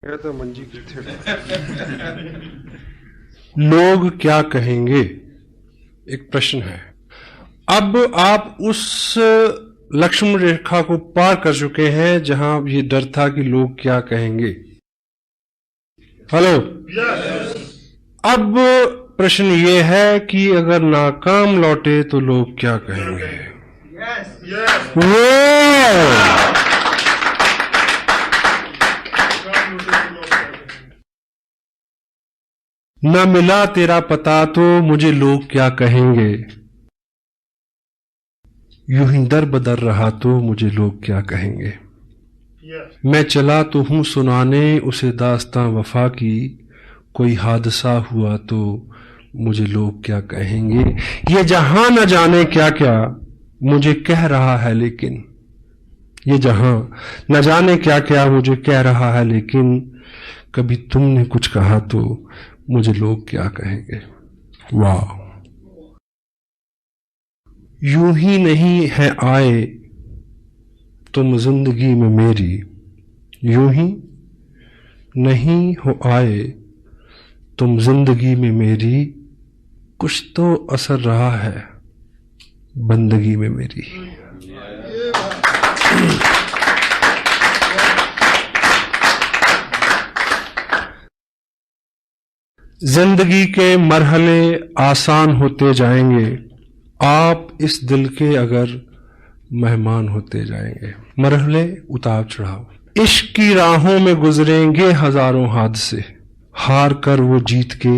तो मंजी किथे लोग क्या कहेंगे, एक प्रश्न है। अब आप उस लक्ष्मण रेखा को पार कर चुके हैं जहां ये डर था कि लोग क्या कहेंगे। हेलो, अब प्रश्न ये है कि अगर नाकाम लौटे तो लोग क्या कहेंगे। न मिला तेरा पता तो मुझे लोग क्या कहेंगे, यूं ही दर बदर रहा तो मुझे लोग क्या कहेंगे। मैं चला तो हूं सुनाने उसे दास्तां वफा की, कोई हादसा हुआ तो मुझे लोग क्या कहेंगे। ये जहां न जाने क्या क्या मुझे कह रहा है, लेकिन ये जहां न जाने क्या क्या मुझे कह रहा है, लेकिन कभी तुमने कुछ कहा तो मुझे लोग क्या कहेंगे। वाह, यूं ही नहीं है आए तुम जिंदगी में मेरी, यूं ही नहीं हो आए तुम जिंदगी में मेरी, कुछ तो असर रहा है बंदगी में मेरी। जिंदगी के मरहले आसान होते जाएंगे, आप इस दिल के अगर मेहमान होते जाएंगे। मरहले उतार चढ़ाव इश्क की राहों में गुजरेंगे हजारों हादसे, हार कर वो जीत के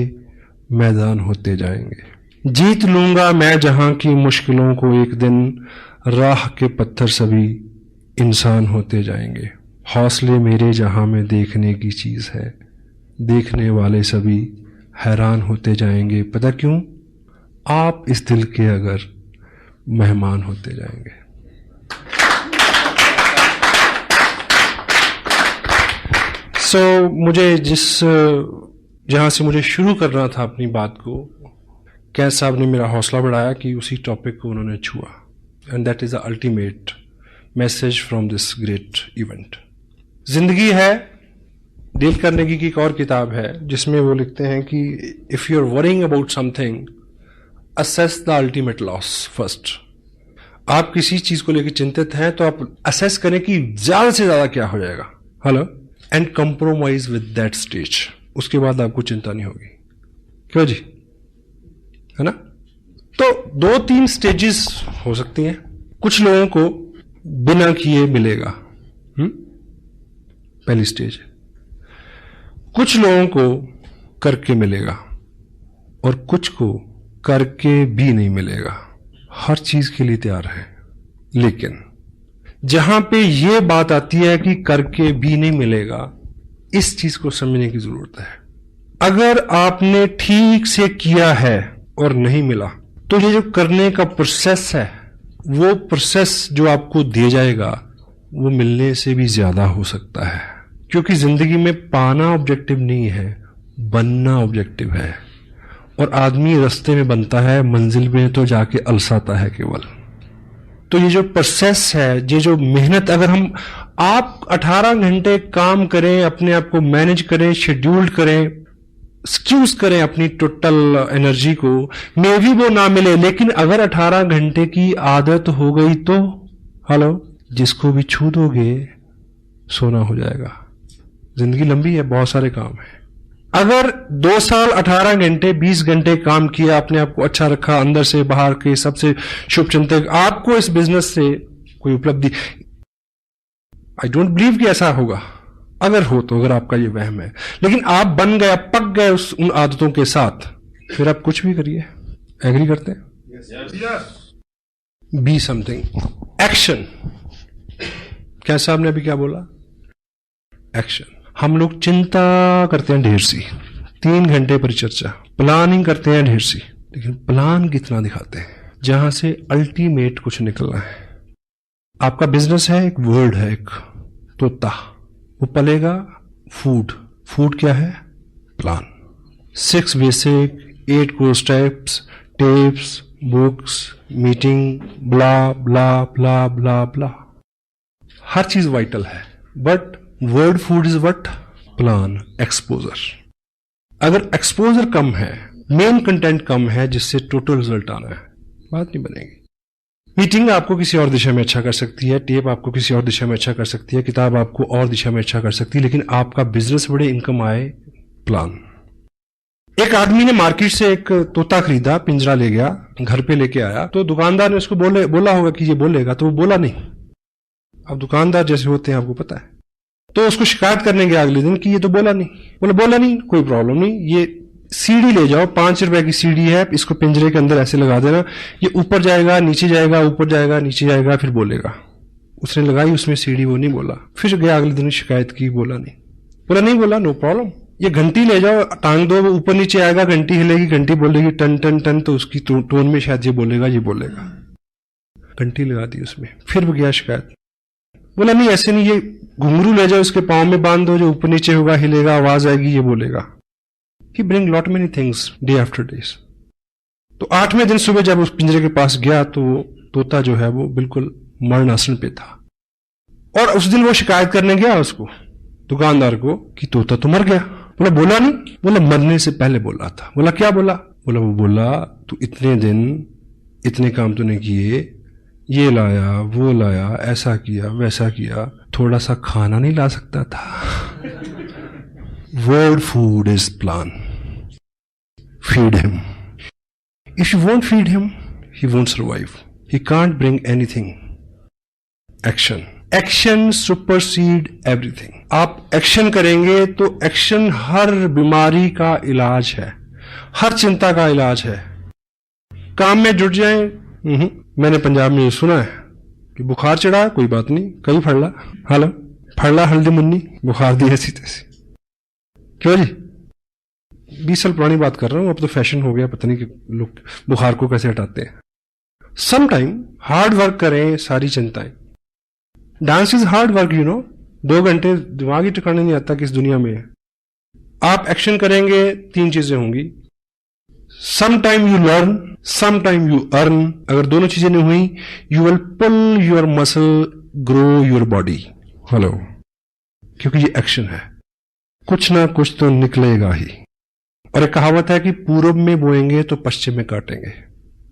मैदान होते जाएंगे। जीत लूंगा मैं जहां की मुश्किलों को एक दिन, राह के पत्थर सभी इंसान होते जाएंगे। हौसले मेरे जहां में देखने की चीज है, देखने वाले सभी हैरान होते जाएंगे। पता क्यों? आप इस दिल के अगर मेहमान होते जाएंगे। मुझे जहां से मुझे शुरू करना था अपनी बात को, कैस साहब ने मेरा हौसला बढ़ाया कि उसी टॉपिक को उन्होंने छुआ, and that is the ultimate message from this great event. जिंदगी है, डेल कार्नेगी की एक और किताब है जिसमें वो लिखते हैं कि if you are worrying about something, assess the ultimate loss first. आप किसी चीज को लेकर चिंतित हैं तो आप असेस करें कि ज्यादा से ज्यादा क्या हो जाएगा। Hello, and compromise with that stage. उसके बाद आपको चिंता नहीं होगी। क्यों जी, है ना? तो 2-3 स्टेजेस हो सकती हैं। कुछ लोगों को बिना किए मिलेगा, पहली स्टेज। कुछ लोगों को करके मिलेगा और कुछ को करके भी नहीं मिलेगा। हर चीज के लिए तैयार है, लेकिन जहां पे ये बात आती है कि करके भी नहीं मिलेगा, इस चीज को समझने की जरूरत है। अगर आपने ठीक से किया है और नहीं मिला, तो ये जो करने का प्रोसेस है, वो प्रोसेस जो आपको दिया जाएगा वो मिलने से भी ज्यादा हो सकता है। क्योंकि जिंदगी में पाना ऑब्जेक्टिव नहीं है, बनना ऑब्जेक्टिव है। और आदमी रास्ते में बनता है, मंजिल में तो जाके अलसाता है केवल। तो ये जो प्रोसेस है, ये जो मेहनत, अगर आप 18 घंटे काम करें, अपने आप को मैनेज करें, शेड्यूल्ड करें, स्क्यूज करें अपनी टोटल एनर्जी को, मे भी वो ना मिले, लेकिन अगर 18 घंटे की आदत हो गई तो हेलो, जिसको भी छू दोगे सोना हो जाएगा। जिंदगी लंबी है, बहुत सारे काम है। अगर 2 साल 18 घंटे 20 घंटे काम किया, अपने आप को अच्छा रखा, अंदर से बाहर के सबसे शुभ चिंतक, आपको इस बिजनेस से कोई उपलब्धि, आई डोंट बिलीव कि ऐसा होगा। अगर हो तो, अगर आपका ये वहम है, लेकिन आप बन गए, पक गए उन आदतों के साथ, फिर आप कुछ भी करिए। एग्री करते हैं? Be something, action. क्या साहब ने अभी क्या बोला? एक्शन। हम लोग चिंता करते हैं ढेर सी, 3 घंटे परिचर्चा, प्लानिंग करते हैं ढेर सी, लेकिन प्लान कितना दिखाते हैं जहां से अल्टीमेट कुछ निकलना है। आपका बिजनेस है, एक वर्ड है, एक तोता, वो पलेगा फूड। फूड क्या है? Plan. 6 basic, 8 core steps, tips, books, meeting, blah blah blah blah blah. हर चीज वाइटल है, but word food is what? Plan exposure. अगर एक्सपोजर कम है, मेन कंटेंट कम है, जिससे टोटल रिजल्ट आना है, बात नहीं बनेगी। मीटिंग आपको किसी और दिशा में अच्छा कर सकती है, टेप आपको किसी और दिशा में अच्छा कर सकती है, किताब आपको और दिशा में अच्छा कर सकती है, लेकिन आपका बिजनेस बड़े इनकम आए, प्लान। एक आदमी ने मार्केट से एक तोता खरीदा, पिंजरा ले गया, घर पे लेके आया, तो दुकानदार ने उसको बोला होगा कि ये बोलेगा, तो वो बोला नहीं। अब दुकानदार जैसे होते हैं आपको पता है, तो उसको शिकायत करने गया अगले दिन कि ये तो बोला नहीं, कोई प्रॉब्लम नहीं, ये सीढ़ी ले जाओ, 5 रुपए की सीढ़ी है, इसको पिंजरे के अंदर ऐसे लगा देना, ये ऊपर जाएगा, नीचे जाएगा, ऊपर जाएगा, नीचे जाएगा, फिर बोलेगा। उसने लगाई उसमें सीढ़ी, वो नहीं बोला, फिर गया अगले दिन शिकायत की, बोला नहीं बोला, नो प्रॉब्लम। ये घंटी ले जाओ, टांग दो, वो ऊपर नीचे आएगा, घंटी हिलेगी, घंटी बोलेगी टन टन टन, तो उसकी टोन में शायद ये बोलेगा। घंटी लगा दी उसमें, फिर गया शिकायत, बोला नहीं ऐसे नहीं, ये घुंघरू ले जाओ, इसके पांव में बांध दो, जो ऊपर नीचे होगा, हिलेगा, आवाज आएगी, ये बोलेगा। He bring lot many things day after days। तो 8वें दिन सुबह जब उस पिंजरे के पास गया तो तोता जो है वो बिल्कुल मरणासन पे था, और उस दिन वो शिकायत करने गया उसको, दुकानदार को, कि तोता तो मर गया। बोला नहीं, बोला मरने से पहले बोला था। बोला क्या बोला? बोला तू इतने दिन इतने काम तूने किए, ये लाया वो लाया, ऐसा किया वैसा किया, थोड़ा सा खाना नहीं ला सकता था? Word food is plan. Feed him. If you won't feed him, he won't survive. He can't bring anything. Action. Action supersede everything. आप एक्शन करेंगे तो एक्शन हर बीमारी का इलाज है, हर चिंता का इलाज है। काम में जुट जाएं। मैंने पंजाब में ये सुना है कि बुखार चढ़ा, कोई बात नहीं, कहीं फड़ला हल्दी मुन्नी, बुखार दी ऐसी तैसी। क्यों जी? 20 साल पुरानी बात कर रहा हूं, अब तो फैशन हो गया, पता नहीं कि लोग बुखार को कैसे हटाते हैं। सम टाइम हार्ड वर्क करें, सारी चिंताएं। डांस इज हार्ड वर्क, 2 घंटे दिमाग ही ठिकाने नहीं आता कि इस दुनिया में है। आप एक्शन करेंगे, 3 चीजें होंगी। Some time you learn, some time you earn. अगर दोनों चीजें नहीं हुई, you will pull your muscle, grow your body. क्योंकि ये एक्शन है, कुछ ना कुछ तो निकलेगा ही। और एक कहावत है कि पूरब में बोएंगे तो पश्चिम में काटेंगे।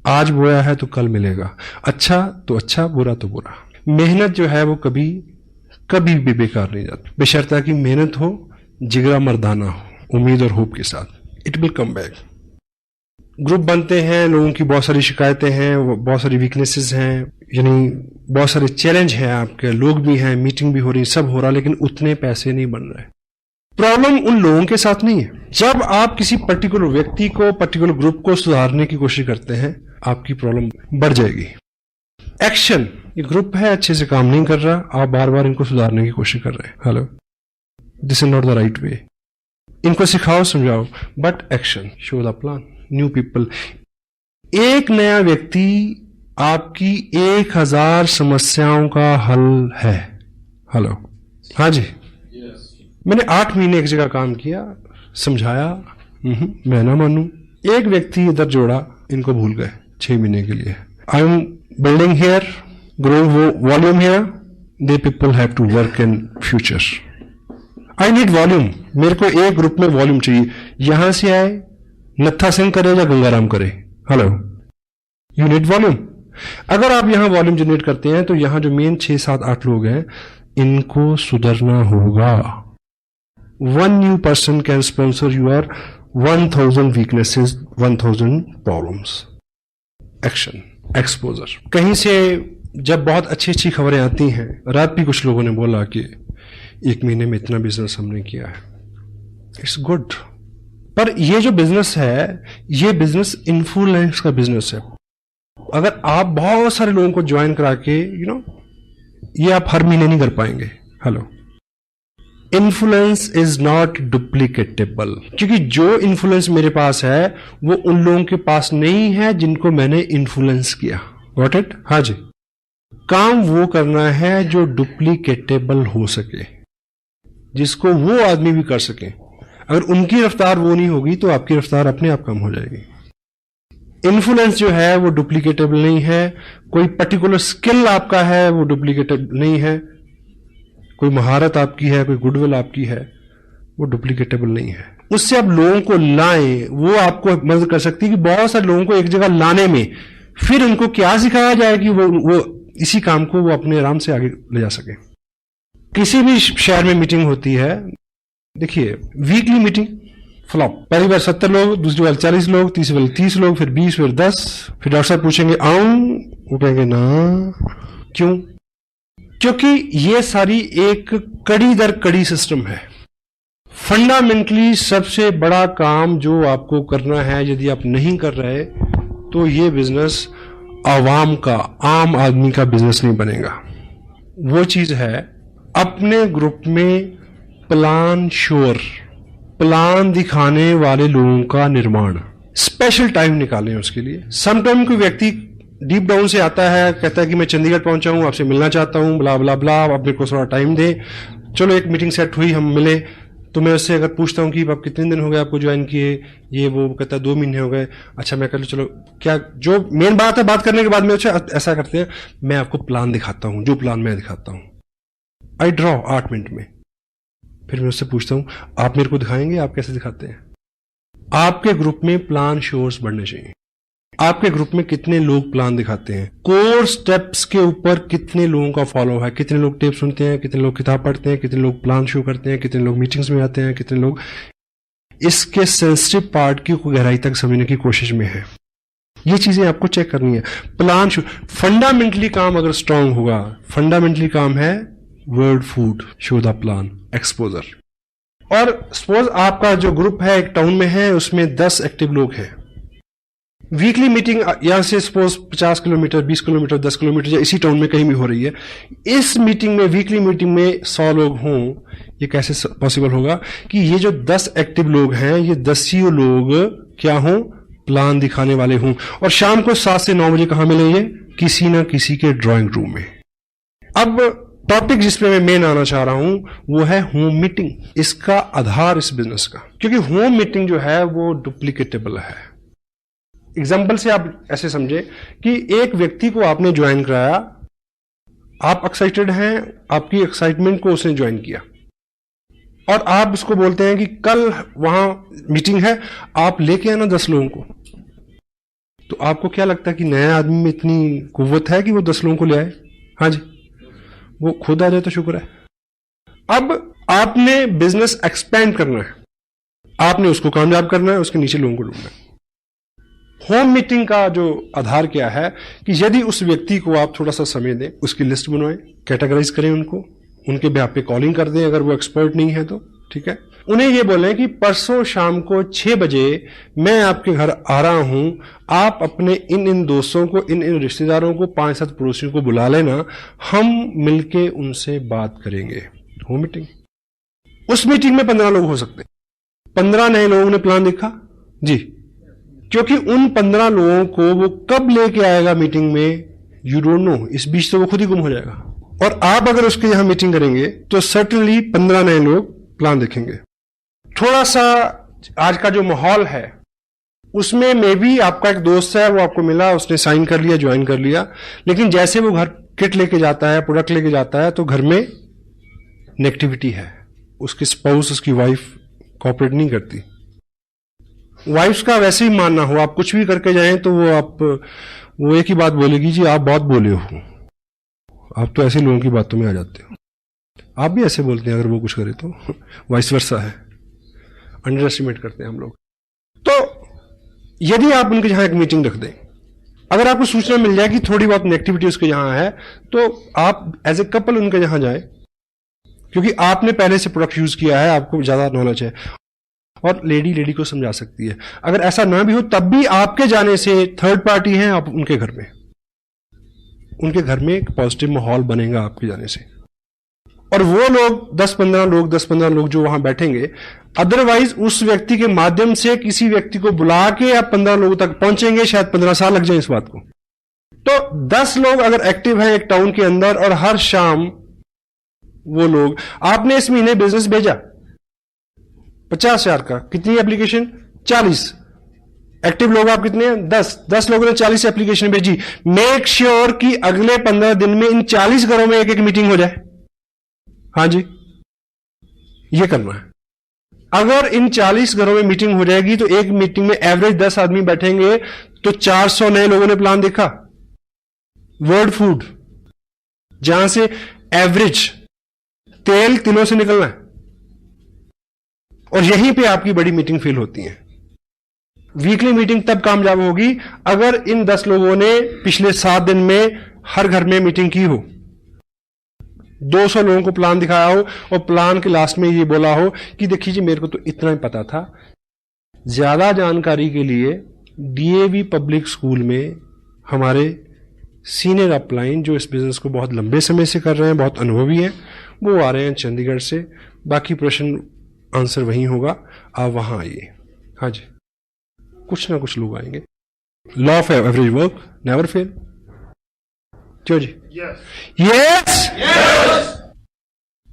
आज बोया है तो कल मिलेगा, अच्छा तो अच्छा, बुरा तो बुरा। मेहनत जो है वो कभी भी बेकार नहीं जाती, बेशर्ता कि मेहनत हो, जिगरा मर्दाना हो, उम्मीद और होप के साथ। It will come back. Group बनते हैं, लोगों की बहुत सारी शिकायतें हैं, बहुत सारी वीकनेसेस हैं, यानी बहुत सारे चैलेंज हैं आपके, लोग भी हैं, मीटिंग भी हो रही, सब हो रहा, लेकिन उतने पैसे नहीं बन रहे। प्रॉब्लम उन लोगों के साथ नहीं है। जब आप किसी पर्टिकुलर व्यक्ति को, पर्टिकुलर ग्रुप को सुधारने की कोशिश करते हैं, आपकी प्रॉब्लम बढ़ जाएगी। एक्शन, ये ग्रुप है, अच्छे से काम नहीं कर रहा, आप बार बार इनको सुधारने की कोशिश कर रहे हैं। This is not the right way. इनको सिखाओ, समझाओ, but action, show the plan, new people. एक नया व्यक्ति आपकी 1000 समस्याओं का हल है। हाँ जी, मैंने 8 महीने एक जगह काम किया, समझाया, मैं ना मानू। एक व्यक्ति इधर जोड़ा, इनको भूल गए 6 महीने के लिए। I am building here, growing volume here, they people have to work in future. I need volume, मेरे को एक ग्रुप में वॉल्यूम चाहिए। यहां से आए, नत्था सिंह करे या गंगाराम करे, यू नीड वॉल्यूम। अगर आप यहां वॉल्यूम जनरेट करते हैं तो यहां जो मेन 6, 7, 8 लोग हैं, इनको सुधरना होगा। 1 new person can sponsor your 1000 weaknesses, 1000 problems. Action, exposure. कहीं से जब बहुत अच्छी खबरें आती हैं, रात भी कुछ लोगों ने बोला कि 1 महीने में इतना बिजनेस हमने किया है, इट्स गुड। पर ये जो बिजनेस है, ये बिजनेस इन्फ्लुएंस का बिजनेस है। अगर आप बहुत सारे लोगों को ज्वाइन करा के, ये आप हर महीने नहीं कर पाएंगे। इन्फ्लुएंस इज नॉट डुप्लीकेटेबल, क्योंकि जो इन्फ्लुएंस मेरे पास है वो उन लोगों के पास नहीं है जिनको मैंने इन्फ्लुएंस किया। Got it? हाँ जी। काम वो करना है जो डुप्लीकेटेबल हो सके, जिसको वो आदमी भी कर सके। अगर उनकी रफ्तार वो नहीं होगी तो आपकी रफ्तार अपने आप कम हो जाएगी। इन्फ्लुएंस जो है वो डुप्लीकेटेबल नहीं है। कोई पर्टिकुलर स्किल आपका है वो डुप्लीकेटेबल नहीं है। कोई महारत आपकी है, कोई गुडविल आपकी है, वो डुप्लीकेटेबल नहीं है। उससे आप लोगों को लाएं, वो आपको मदद कर सकती है कि बहुत सारे लोगों को एक जगह लाने में फिर उनको क्या सिखाया जाए कि वो इसी काम को वो अपने आराम से आगे ले जा सके। किसी भी शहर में मीटिंग होती है, देखिए वीकली मीटिंग फ्लॉप, पहली बार 70 लोग, दूसरी बार 40 लोग, तीसरी बार 30 लोग, फिर 20, फिर 10, फिर डॉक्टर साहब पूछेंगे आऊं, वो कहेंगे ना। क्यों? क्योंकि ये सारी एक कड़ी दर कड़ी सिस्टम है। फंडामेंटली सबसे बड़ा काम जो आपको करना है, यदि आप नहीं कर रहे तो ये बिजनेस आवाम का, आम आदमी का बिजनेस नहीं बनेगा। वो चीज है अपने ग्रुप में प्लान श्योर, प्लान दिखाने वाले लोगों का निर्माण। स्पेशल टाइम निकालें उसके लिए। समटाइम कोई व्यक्ति डीप डाउन से आता है, कहता है कि मैं चंडीगढ़ पहुंचा हूं, आपसे मिलना चाहता हूं, ब्ला ब्ला ब्ला, आप मेरे को थोड़ा टाइम दे। चलो एक मीटिंग सेट हुई, हम मिले, तो मैं उससे अगर पूछता हूं कि आप कितने दिन हो गए आपको ज्वाइन किए, ये वो कहता है 2 महीने हो गए। अच्छा मैं कह लूँ चलो क्या जो मेन बात है, बात करने के बाद में ऐसा करते हैं, मैं आपको प्लान दिखाता हूं, जो प्लान मैं दिखाता हूं आई ड्रॉ 8 मिनट में। फिर मैं उससे पूछता हूं आप मेरे को दिखाएंगे, आप कैसे दिखाते हैं। आपके ग्रुप में प्लान श्योर्स बढ़ने चाहिए। आपके ग्रुप में कितने लोग प्लान दिखाते हैं, कोर स्टेप्स के ऊपर कितने लोगों का फॉलो है, कितने लोग टेप सुनते हैं, कितने लोग किताब पढ़ते हैं, कितने लोग प्लान शो करते हैं, कितने लोग मीटिंग्स में आते हैं, कितने लोग इसके सेंसिटिव पार्ट की गहराई तक समझने की कोशिश में है। ये चीजें आपको चेक करनी है। प्लान शो फंडामेंटली काम अगर स्ट्रांग होगा, फंडामेंटली काम है word food, show the plan, exposure. और सपोज आपका जो ग्रुप है एक टाउन में है, उसमें 10 एक्टिव लोग हैं। वीकली मीटिंग यहां से सपोज 50 किलोमीटर, 20 किलोमीटर, 10 किलोमीटर या इसी टाउन में कहीं भी हो रही है। इस मीटिंग में, वीकली मीटिंग में 100 लोग हों, ये कैसे पॉसिबल होगा कि ये जो 10 एक्टिव लोग हैं, ये 10 ही लोग क्या हों, प्लान दिखाने वाले हों। और शाम को 7 से 9 बजे कहां मिलेंगे, किसी ना किसी के ड्राइंग रूम में। अब टॉपिक जिस पे मैं मेन आना चाह रहा हूं वो है होम मीटिंग। इसका आधार इस बिजनेस का, क्योंकि होम मीटिंग जो है वो डुप्लीकेटेबल है। एग्जाम्पल से आप ऐसे समझे कि एक व्यक्ति को आपने ज्वाइन कराया, आप एक्साइटेड हैं, आपकी एक्साइटमेंट को उसने ज्वाइन किया, और आप उसको बोलते हैं कि कल वहां मीटिंग है, आप लेके आना 10 लोगों को। तो आपको क्या लगता है कि नया आदमी में इतनी कुव्वत है कि वो 10 लोगों को ले आए? हाँ जी, वो खुद आ जाए तो शुक्र है। अब आपने बिजनेस एक्सपेंड करना है, आपने उसको कामयाब करना है, उसके नीचे लोगों को ढूंढना है। होम मीटिंग का जो आधार क्या है कि यदि उस व्यक्ति को आप थोड़ा सा समय दें, उसकी लिस्ट बनवाएं, कैटेगराइज करें उनको, उनके बेहाफ पे कॉलिंग कर दें अगर वो एक्सपर्ट नहीं है तो, ठीक है। उन्हें ये बोलें कि परसों शाम को 6 बजे मैं आपके घर आ रहा हूं, आप अपने इन दोस्तों को, इन रिश्तेदारों को, 5-7 पड़ोसियों को बुला लेना, हम मिलके उनसे बात करेंगे। Home meeting. उस मीटिंग में 15 लोग हो सकते हैं। 15 नए लोगों ने प्लान देखा जी, क्योंकि उन 15 लोगों को वो कब लेके आएगा मीटिंग में, यू डोंट नो। इस बीच तो वो खुद ही गुम हो जाएगा। और आप अगर उसके यहां मीटिंग करेंगे तो सर्टेनली 15 नए लोग प्लान देखेंगे। थोड़ा सा आज का जो माहौल है उसमें मे भी आपका एक दोस्त है, वो आपको मिला, उसने साइन कर लिया, ज्वाइन कर लिया, लेकिन जैसे वो घर किट लेके जाता है, प्रोडक्ट लेके जाता है, तो घर में नेगेटिविटी है। उसकी स्पाउस, उसकी वाइफ कोऑपरेट नहीं करती। वाइफ्स का वैसे ही मानना हो, आप कुछ भी करके जाएं तो वो एक ही बात बोलेगी, जी आप बहुत बोले हो, आप तो ऐसे लोगों की बातों में आ जाते हो। आप भी ऐसे बोलते हैं अगर वो कुछ करे तो, वाइस वर्सा है, अंडर एस्टिमेट करते हैं हम लोग। तो यदि आप उनके यहां एक मीटिंग रख दें, अगर आपको सूचना मिल जाए कि थोड़ी बहुत नेगेटिविटी उसके यहां है, तो आप एज ए कपल उनके यहां जाए, क्योंकि आपने पहले से प्रोडक्ट यूज किया है, आपको ज्यादा नॉलेज है, और लेडी को समझा सकती है। अगर ऐसा ना भी हो तब भी आपके जाने से थर्ड पार्टी है, आप उनके घर में एक पॉजिटिव माहौल बनेगा आपके जाने से। और वो लोग 10-15 लोग जो वहां बैठेंगे, अदरवाइज उस व्यक्ति के माध्यम से किसी व्यक्ति को बुला के आप 15 लोगों तक पहुंचेंगे, शायद 15 साल लग जाए इस बात को। तो 10 लोग अगर एक्टिव है एक टाउन के अंदर, और हर शाम वो लोग, आपने इस महीने बिजनेस भेजा 50,000 का, कितनी एप्लीकेशन? 40। एक्टिव लोग आप कितने हैं? 10 लोगों ने 40 एप्लीकेशन भेजी। मेक श्योर कि अगले 15 दिन में इन 40 घरों में एक मीटिंग हो जाए। हाँ जी, ये करना है। अगर इन 40 घरों में मीटिंग हो जाएगी तो एक मीटिंग में एवरेज 10 आदमी बैठेंगे, तो 400 नए लोगों ने प्लान देखा। वर्ल्ड फूड, जहां से एवरेज तेल तिलों से निकलना है, और यहीं पे आपकी बड़ी मीटिंग फेल होती है। वीकली मीटिंग तब कामयाब होगी अगर इन 10 लोगों ने पिछले 7 दिन में हर घर में मीटिंग की हो, 200 लोगों को प्लान दिखाया हो, और प्लान के लास्ट में ये बोला हो कि देखिए जी मेरे को तो इतना ही पता था। ज्यादा जानकारी के लिए डीएवी पब्लिक स्कूल में हमारे सीनियर अपलाइन जो इस बिजनेस को बहुत लंबे समय से कर रहे हैं, बहुत अनुभवी हैं, वो आ रहे हैं चंडीगढ़ से। बाकी प्रश्न आंसर वहीं होगा, आप वहां आइए। हाँ जी, कुछ ना कुछ लोग आएंगे। Law of average work never fail. क्यों जी? यस।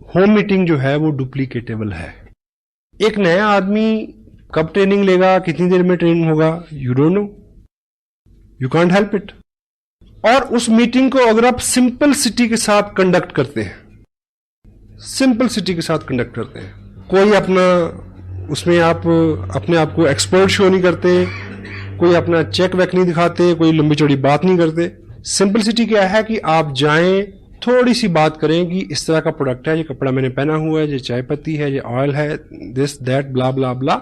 होम मीटिंग जो है वो डुप्लीकेटेबल है। एक नया आदमी कब ट्रेनिंग लेगा, कितनी देर में ट्रेनिंग होगा, you don't know, you can't help it. और उस मीटिंग को अगर आप सिंपल सिटी के साथ कंडक्ट करते हैं, सिंपल सिटी के साथ कंडक्ट करते हैं, कोई अपना उसमें आप अपने आप को एक्सपर्ट शो नहीं करते, कोई अपना चेक वेक नहीं दिखाते, कोई लंबी चौड़ी बात नहीं करते। सिंपलिसिटी क्या है कि आप जाएं, थोड़ी सी बात करें कि इस तरह का प्रोडक्ट है, ये कपड़ा मैंने पहना हुआ है, ये चाय पत्ती है, ये ऑयल है, दिस दैट ब्ला ब्ला ब्ला,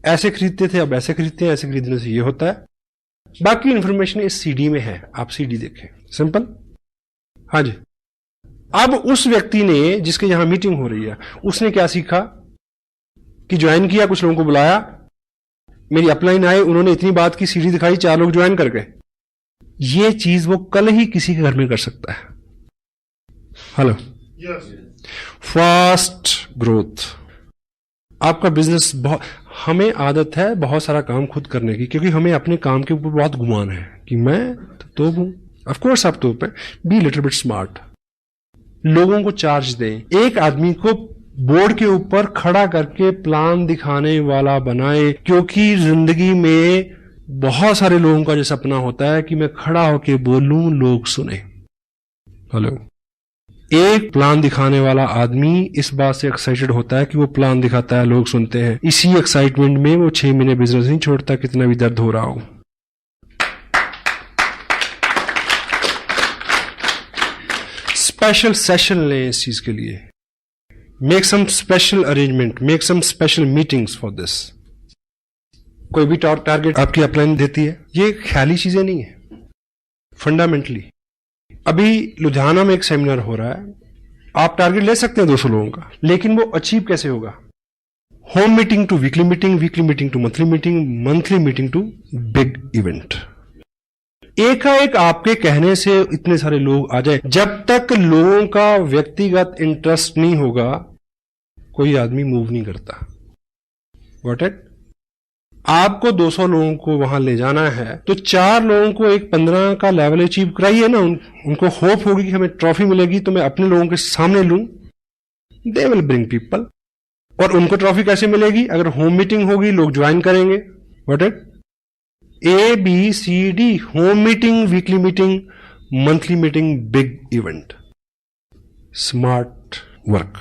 ऐसे खरीदते थे अब ऐसे खरीदते हैं, ऐसे खरीदने से ये होता है। बाकी इंफॉर्मेशन इस सीडी में है, आप सीडी देखें, सिंपल। हाँ जी। अब उस व्यक्ति ने जिसके यहां मीटिंग हो रही है, उसने क्या सीखा कि ज्वाइन किया, कुछ लोगों को बुलाया, मेरी अपलाइन आए, उन्होंने इतनी बात की, सीडी दिखाई, 4 लोग ज्वाइन कर गए। ये चीज वो कल ही किसी के घर में कर सकता है। Hello, fast growth. आपका बिजनेस बहुत, हमें आदत है बहुत सारा काम खुद करने की, क्योंकि हमें अपने काम के ऊपर बहुत गुमान है कि मैं तो हूं। ऑफ कोर्स आप तो पे बी लिटिल बिट स्मार्ट, लोगों को चार्ज दें। एक आदमी को बोर्ड के ऊपर खड़ा करके प्लान दिखाने वाला बनाए, क्योंकि जिंदगी में बहुत सारे लोगों का जो सपना होता है कि मैं खड़ा होके बोलूं, लोग सुने। हेलो, एक प्लान दिखाने वाला आदमी इस बात से एक्साइटेड होता है कि वो प्लान दिखाता है, लोग सुनते हैं। इसी एक्साइटमेंट में वो 6 महीने बिजनेस नहीं छोड़ता, कितना भी दर्द हो रहा हो। स्पेशल सेशन लें इस चीज के लिए, make some special arrangement, make some special meetings for this. कोई भी टारगेट आपकी अपलाइन देती है, ये ख्याली चीजें नहीं है, फंडामेंटली। अभी लुधियाना में एक सेमिनार हो रहा है, आप टारगेट ले सकते हैं 200 लोगों का, लेकिन वो अचीव कैसे होगा? Home meeting to weekly meeting, weekly meeting to monthly meeting, monthly meeting to big event. एकाएक आपके कहने से इतने सारे लोग आ जाए, जब तक लोगों का व्यक्तिगत इंटरेस्ट नहीं होगा, कोई आदमी मूव नहीं करता। Got it? आपको 200 लोगों को वहां ले जाना है, तो 4 लोगों को एक 15 का लेवल अचीव कराइए ना। उनको होप होगी कि हमें ट्रॉफी मिलेगी, तो मैं अपने लोगों के सामने लूं, दे विल ब्रिंग पीपल। और उनको ट्रॉफी कैसे मिलेगी? अगर होम मीटिंग होगी, लोग ज्वाइन करेंगे। What it? ABCD, home meeting, weekly meeting, monthly meeting, big event. Smart work.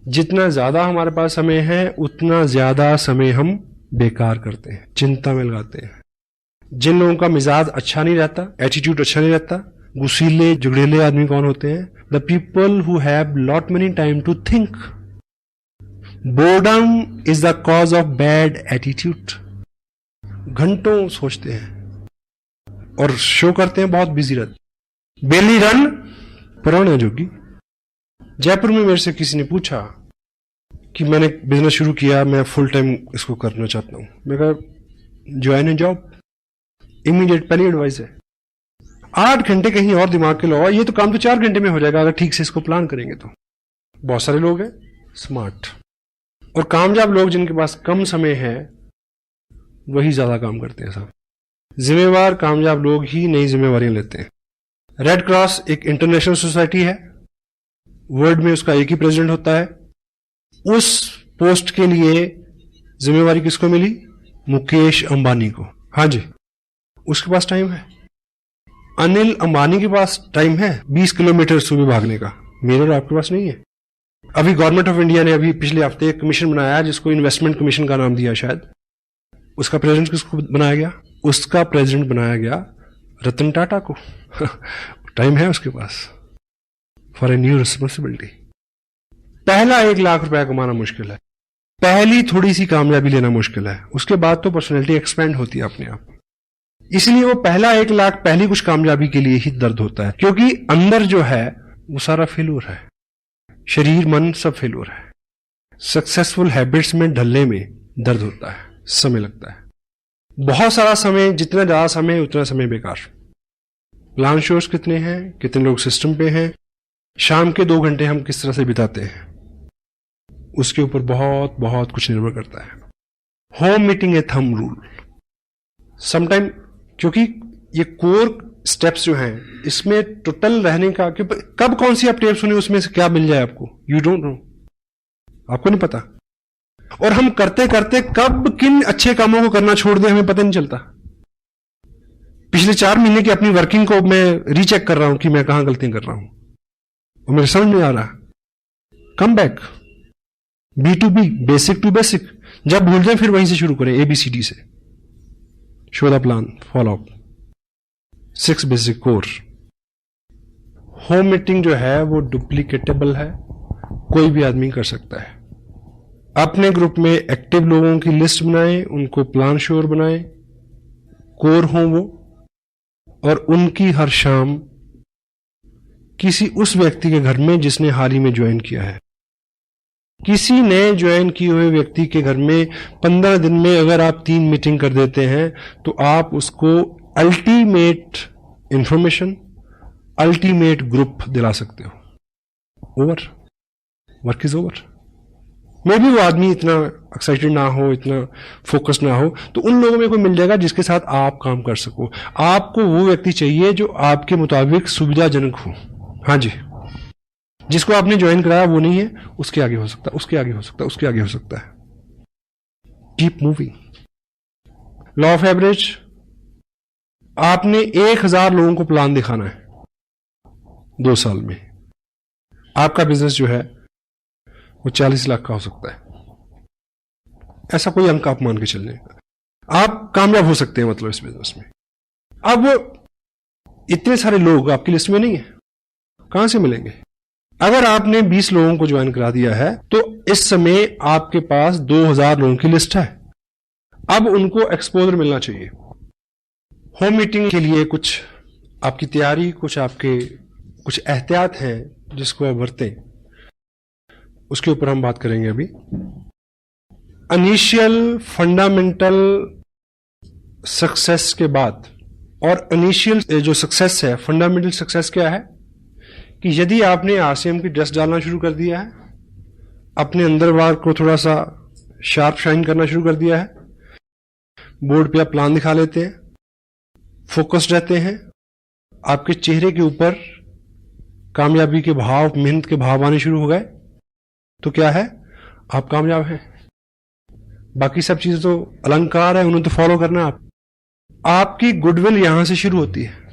जितना ज्यादा हमारे पास समय है, उतना ज्यादा समय हम बेकार करते हैं, चिंता में लगाते हैं। जिन लोगों का मिजाज अच्छा नहीं रहता, एटीट्यूड अच्छा नहीं रहता, गुस्सीले जुगड़ेले आदमी कौन होते हैं? The people who have lot many time to think. Boredom is the cause of bad attitude. घंटों सोचते हैं और शो करते हैं बहुत बिजी रहते। बेली रन पुराना जोगी। जयपुर में मेरे से किसी ने पूछा कि मैंने बिजनेस शुरू किया, मैं फुल टाइम इसको करना चाहता हूं। मैं कहा ज्वाइन ए जॉब, इमीडिएट पहली एडवाइस है। 8 घंटे कहीं और दिमाग के लगाओ, ये तो काम तो 4 घंटे में हो जाएगा अगर ठीक से इसको प्लान करेंगे तो। बहुत सारे लोग हैं स्मार्ट और कामयाब लोग, जिनके पास कम समय है, वही ज्यादा काम करते हैं साहब। जिम्मेवार कामयाब लोग ही नई जिम्मेवारियां लेते हैं। रेड क्रॉस एक इंटरनेशनल सोसाइटी है, वर्ल्ड में उसका एक ही प्रेसिडेंट होता है। उस पोस्ट के लिए जिम्मेवारी किसको मिली? मुकेश अंबानी को। हाँ जी, उसके पास टाइम है। अनिल अंबानी के पास टाइम है 20 किलोमीटर सुबह भागने का, मेरे और आपके पास नहीं है। अभी गवर्नमेंट ऑफ इंडिया ने अभी पिछले हफ्ते एक कमीशन बनाया जिसको इन्वेस्टमेंट कमीशन का नाम दिया शायद। उसका प्रेसिडेंट किसको बनाया गया? उसका प्रेसिडेंट बनाया गया रतन टाटा को। टाइम है उसके पास फॉर ए न्यू रिस्पॉन्सिबिलिटी। पहला 1 लाख रुपया कमाना मुश्किल है, पहली थोड़ी सी कामयाबी लेना मुश्किल है, उसके बाद तो पर्सनैलिटी एक्सपेंड होती है अपने आप। इसलिए वो पहला 1 लाख पहली कुछ कामयाबी के लिए ही दर्द होता है, क्योंकि अंदर जो है वो सारा फेल्योर है, शरीर मन सब फेल्योर है। सक्सेसफुल हैबिट्स में ढलने में दर्द होता है, समय लगता है, बहुत सारा समय, जितना ज्यादा समय उतना समय बेकार। प्लान शोर्स कितने हैं, कितने लोग सिस्टम पे हैं, शाम के 2 घंटे हम किस तरह से बिताते हैं, उसके ऊपर बहुत बहुत कुछ निर्भर करता है। होम मीटिंग ए थंब रूल समटाइम, क्योंकि ये कोर स्टेप्स जो हैं इसमें टोटल रहने का, कब कौन सी आप टेप सुने उसमें से क्या मिल जाए आपको, यू डोंट नो, आपको नहीं पता। और हम करते करते कब किन अच्छे कामों को करना छोड़ दें हमें पता नहीं चलता। पिछले 4 महीने की अपनी वर्किंग को मैं रीचेक कर रहा हूं कि मैं कहां गलतियां कर रहा हूं और मेरे समझ में आ रहा। Come back, B2B, basic to basic. जब भूल जाए फिर वहीं से शुरू करें, ABCD से। Show the plan, follow up, 6 basic core. Home meeting जो है वो डुप्लीकेटेबल है, कोई भी आदमी कर सकता है। अपने ग्रुप में एक्टिव लोगों की लिस्ट बनाएं, उनको प्लान श्योर बनाएं, कोर हों वो, और उनकी हर शाम किसी उस व्यक्ति के घर में जिसने हाल ही में ज्वाइन किया है, किसी नए ज्वाइन किए हुए व्यक्ति के घर में 15 दिन में अगर आप 3 मीटिंग कर देते हैं तो आप उसको अल्टीमेट इंफॉर्मेशन, अल्टीमेट ग्रुप दिला सकते हो। Over, work is over. मे भी वो आदमी इतना एक्साइटेड ना हो, इतना फोकस ना हो, तो उन लोगों में कोई मिल जाएगा जिसके साथ आप काम कर सको। आपको वो व्यक्ति चाहिए जो आपके मुताबिक सुविधाजनक हो। हाँ जी, जिसको आपने ज्वाइन कराया वो नहीं है, उसके आगे हो सकता है, उसके आगे हो सकता है, उसके आगे हो सकता है। Keep moving. Law of average, आपने 1000 लोगों को प्लान दिखाना है 2 साल में। आपका बिजनेस जो है वो 40 लाख का हो सकता है, ऐसा कोई अंक आप मान के चलने का, आप कामयाब हो सकते हैं मतलब इस बिजनेस में। अब इतने सारे लोग आपकी लिस्ट में नहीं है, कहां से मिलेंगे? अगर आपने 20 लोगों को ज्वाइन करा दिया है तो इस समय आपके पास 2000 लोगों की लिस्ट है। अब उनको एक्सपोजर मिलना चाहिए। होम मीटिंग के लिए कुछ आपकी तैयारी, कुछ आपके कुछ एहतियात हैं जिसको आप बरतें, उसके ऊपर हम बात करेंगे अभी। इनिशियल फंडामेंटल सक्सेस के बाद, और इनिशियल जो सक्सेस है, फंडामेंटल सक्सेस क्या है कि यदि आपने RCM की ड्रेस डालना शुरू कर दिया है, अपने अंदर बाहर को थोड़ा सा शार्प शाइन करना शुरू कर दिया है, बोर्ड पे आप प्लान दिखा लेते हैं, फोकस्ड रहते हैं, आपके चेहरे के ऊपर कामयाबी के भाव, मेहनत के भाव आने शुरू हो गए, तो क्या है, आप कामयाब हैं। बाकी सब चीजें तो अलंकार है, उन्हें तो फॉलो करना है। आपकी गुडविल यहां से शुरू होती है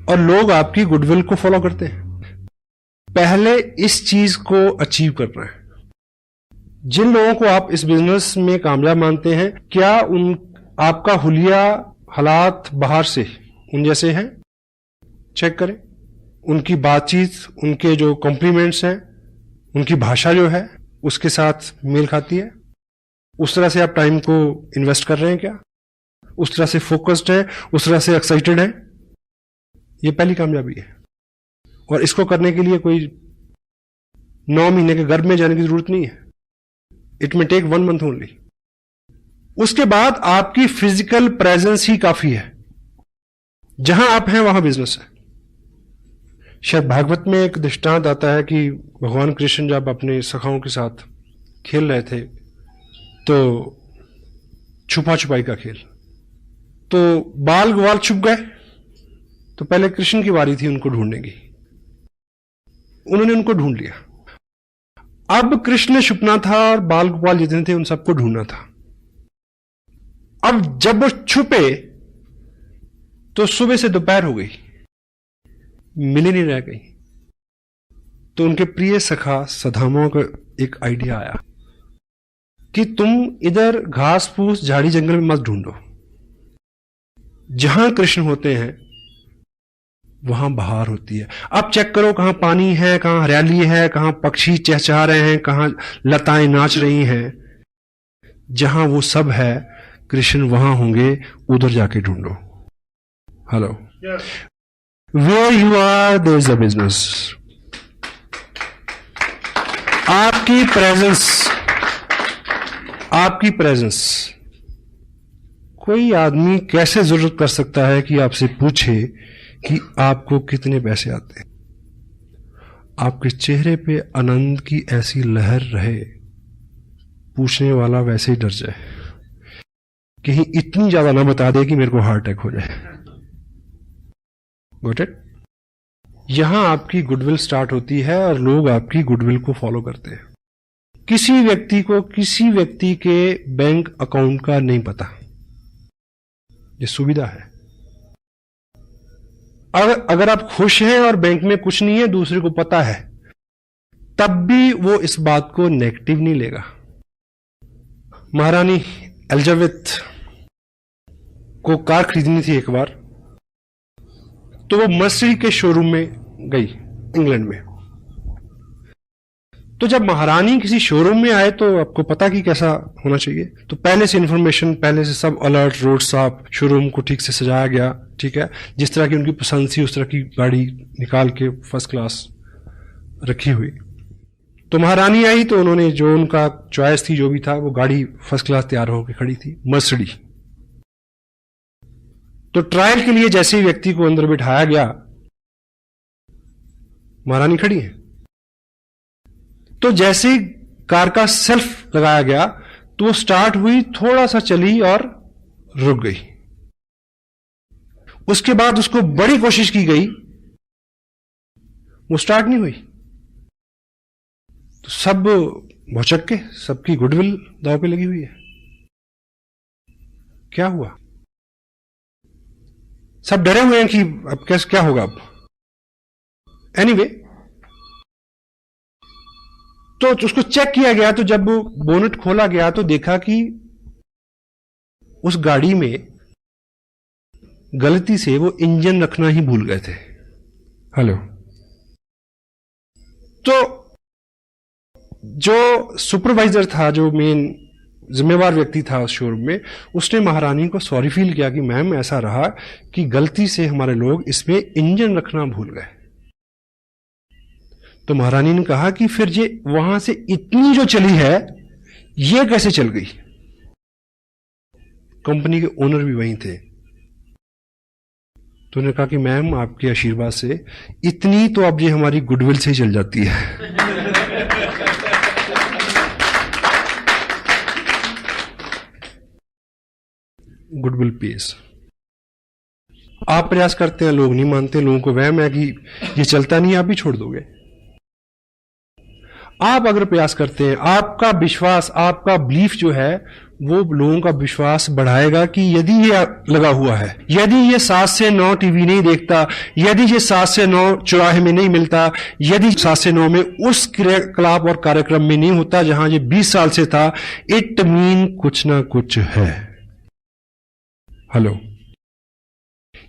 और लोग आपकी गुडविल को फॉलो करते हैं। पहले इस चीज को अचीव करना है। जिन लोगों को आप इस बिजनेस में कामयाब मानते हैं, क्या उन आपका हुलिया हालात बाहर से उन जैसे हैं? चेक करें। उनकी बातचीत, उनके जो कॉम्प्लीमेंट्स हैं, उनकी भाषा जो है उसके साथ मेल खाती है? उस तरह से आप टाइम को इन्वेस्ट कर रहे हैं क्या? उस तरह से फोकस्ड है, उस तरह से एक्साइटेड है? ये पहली कामयाबी है। और इसको करने के लिए कोई 9 महीने के गर्भ में जाने की जरूरत नहीं है। It may take 1 month only. उसके बाद आपकी फिजिकल प्रेजेंस ही काफी है। जहां आप हैं वहां बिजनेस है। शायद भागवत में एक दृष्टांत आता है कि भगवान कृष्ण जब अपने सखाओं के साथ खेल रहे थे तो छुपा छुपाई का खेल, तो बाल ग्वाल छुप गए, तो पहले कृष्ण की बारी थी उनको ढूंढने की। उन्होंने उनको ढूंढ लिया। अब कृष्ण छुपना था और बाल गोपाल जितने थे उन सबको ढूंढना था। अब जब वो छुपे तो सुबह से दोपहर हो गई, मिले नहीं रह गई। तो उनके प्रिय सखा सदामा को एक आइडिया आया कि तुम इधर घास फूस झाड़ी जंगल में मत ढूंढो, जहां कृष्ण होते हैं वहां बहार होती है। अब चेक करो कहां पानी है, कहां हरियाली है, कहां पक्षी चहचहा रहे हैं, कहां लताएं नाच रही हैं। जहां वो सब है कृष्ण वहां होंगे, उधर जाके ढूंढो। Hello, where you are there is a business. आपकी प्रेजेंस कोई आदमी कैसे जरूरत कर सकता है कि आपसे पूछे कि आपको कितने पैसे आते हैं। आपके चेहरे पे आनंद की ऐसी लहर रहे, पूछने वाला वैसे ही डर जाए, कहीं इतनी ज्यादा ना बता दे कि मेरे को हार्ट अटैक हो जाए। Got it? यहां आपकी गुडविल स्टार्ट होती है और लोग आपकी गुडविल को फॉलो करते हैं। किसी व्यक्ति को किसी व्यक्ति के बैंक अकाउंट का नहीं पता, ये सुविधा है। अगर आप खुश हैं और बैंक में कुछ नहीं है, दूसरे को पता है, तब भी वो इस बात को नेगेटिव नहीं लेगा। महारानी एलिजाबेथ को कार खरीदनी थी एक बार, तो वो मर्सिडीज के शोरूम में गई इंग्लैंड में। तो जब महारानी किसी शोरूम में आए तो आपको पता कि कैसा होना चाहिए, तो पहले से इंफॉर्मेशन, पहले से सब अलर्ट, रोड साफ, शोरूम को ठीक से सजाया गया, ठीक है, जिस तरह की उनकी पसंद थी उस तरह की गाड़ी निकाल के फर्स्ट क्लास रखी हुई। तो महारानी आई तो उन्होंने जो उनका चॉइस थी, जो भी था, वो गाड़ी फर्स्ट क्लास तैयार होकर खड़ी थी, मर्सिडीज। तो ट्रायल के लिए जैसे ही व्यक्ति को अंदर बिठाया गया, महारानी खड़ी है, तो जैसे ही कार का सेल्फ लगाया गया तो वो स्टार्ट हुई, थोड़ा सा चली और रुक गई। उसके बाद उसको बड़ी कोशिश की गई, वो स्टार्ट नहीं हुई। तो सब भौचक के, सबकी गुडविल दांव पे लगी हुई है। क्या हुआ? सब डरे हुए हैं कि अब कैसे क्या होगा अब। एनीवे, तो उसको चेक किया गया, तो जब बोनेट खोला गया तो देखा कि उस गाड़ी में गलती से वो इंजन रखना ही भूल गए थे। हेलो, तो जो सुपरवाइजर था, जो मेन जिम्मेवार व्यक्ति था उस शोरूम में, उसने महारानी को सॉरी फील किया कि मैम ऐसा रहा कि गलती से हमारे लोग इसमें इंजन रखना भूल गए। तो महारानी ने कहा कि फिर ये वहां से इतनी जो चली है, ये कैसे चल गई? कंपनी के ओनर भी वहीं थे। तो उन्होंने कहा कि मैम आपके आशीर्वाद से इतनी तो अब ये हमारी गुडविल से ही चल जाती है। Goodwill pace. आप प्रयास करते हैं, लोग नहीं मानते, लोगों को वहम है कि ये चलता नहीं, आप भी छोड़ दोगे। आप अगर प्रयास करते हैं, आपका विश्वास, आपका बिलीफ जो है, वो लोगों का विश्वास बढ़ाएगा कि यदि ये लगा हुआ है, यदि ये 7 से 9 टीवी नहीं देखता, यदि ये 7 से 9 चौराहे में नहीं मिलता, यदि 7 से 9 में उस क्रियाकलाप और कार्यक्रम में नहीं होता जहां ये 20 साल से था, इट मीन कुछ ना कुछ है। हेलो,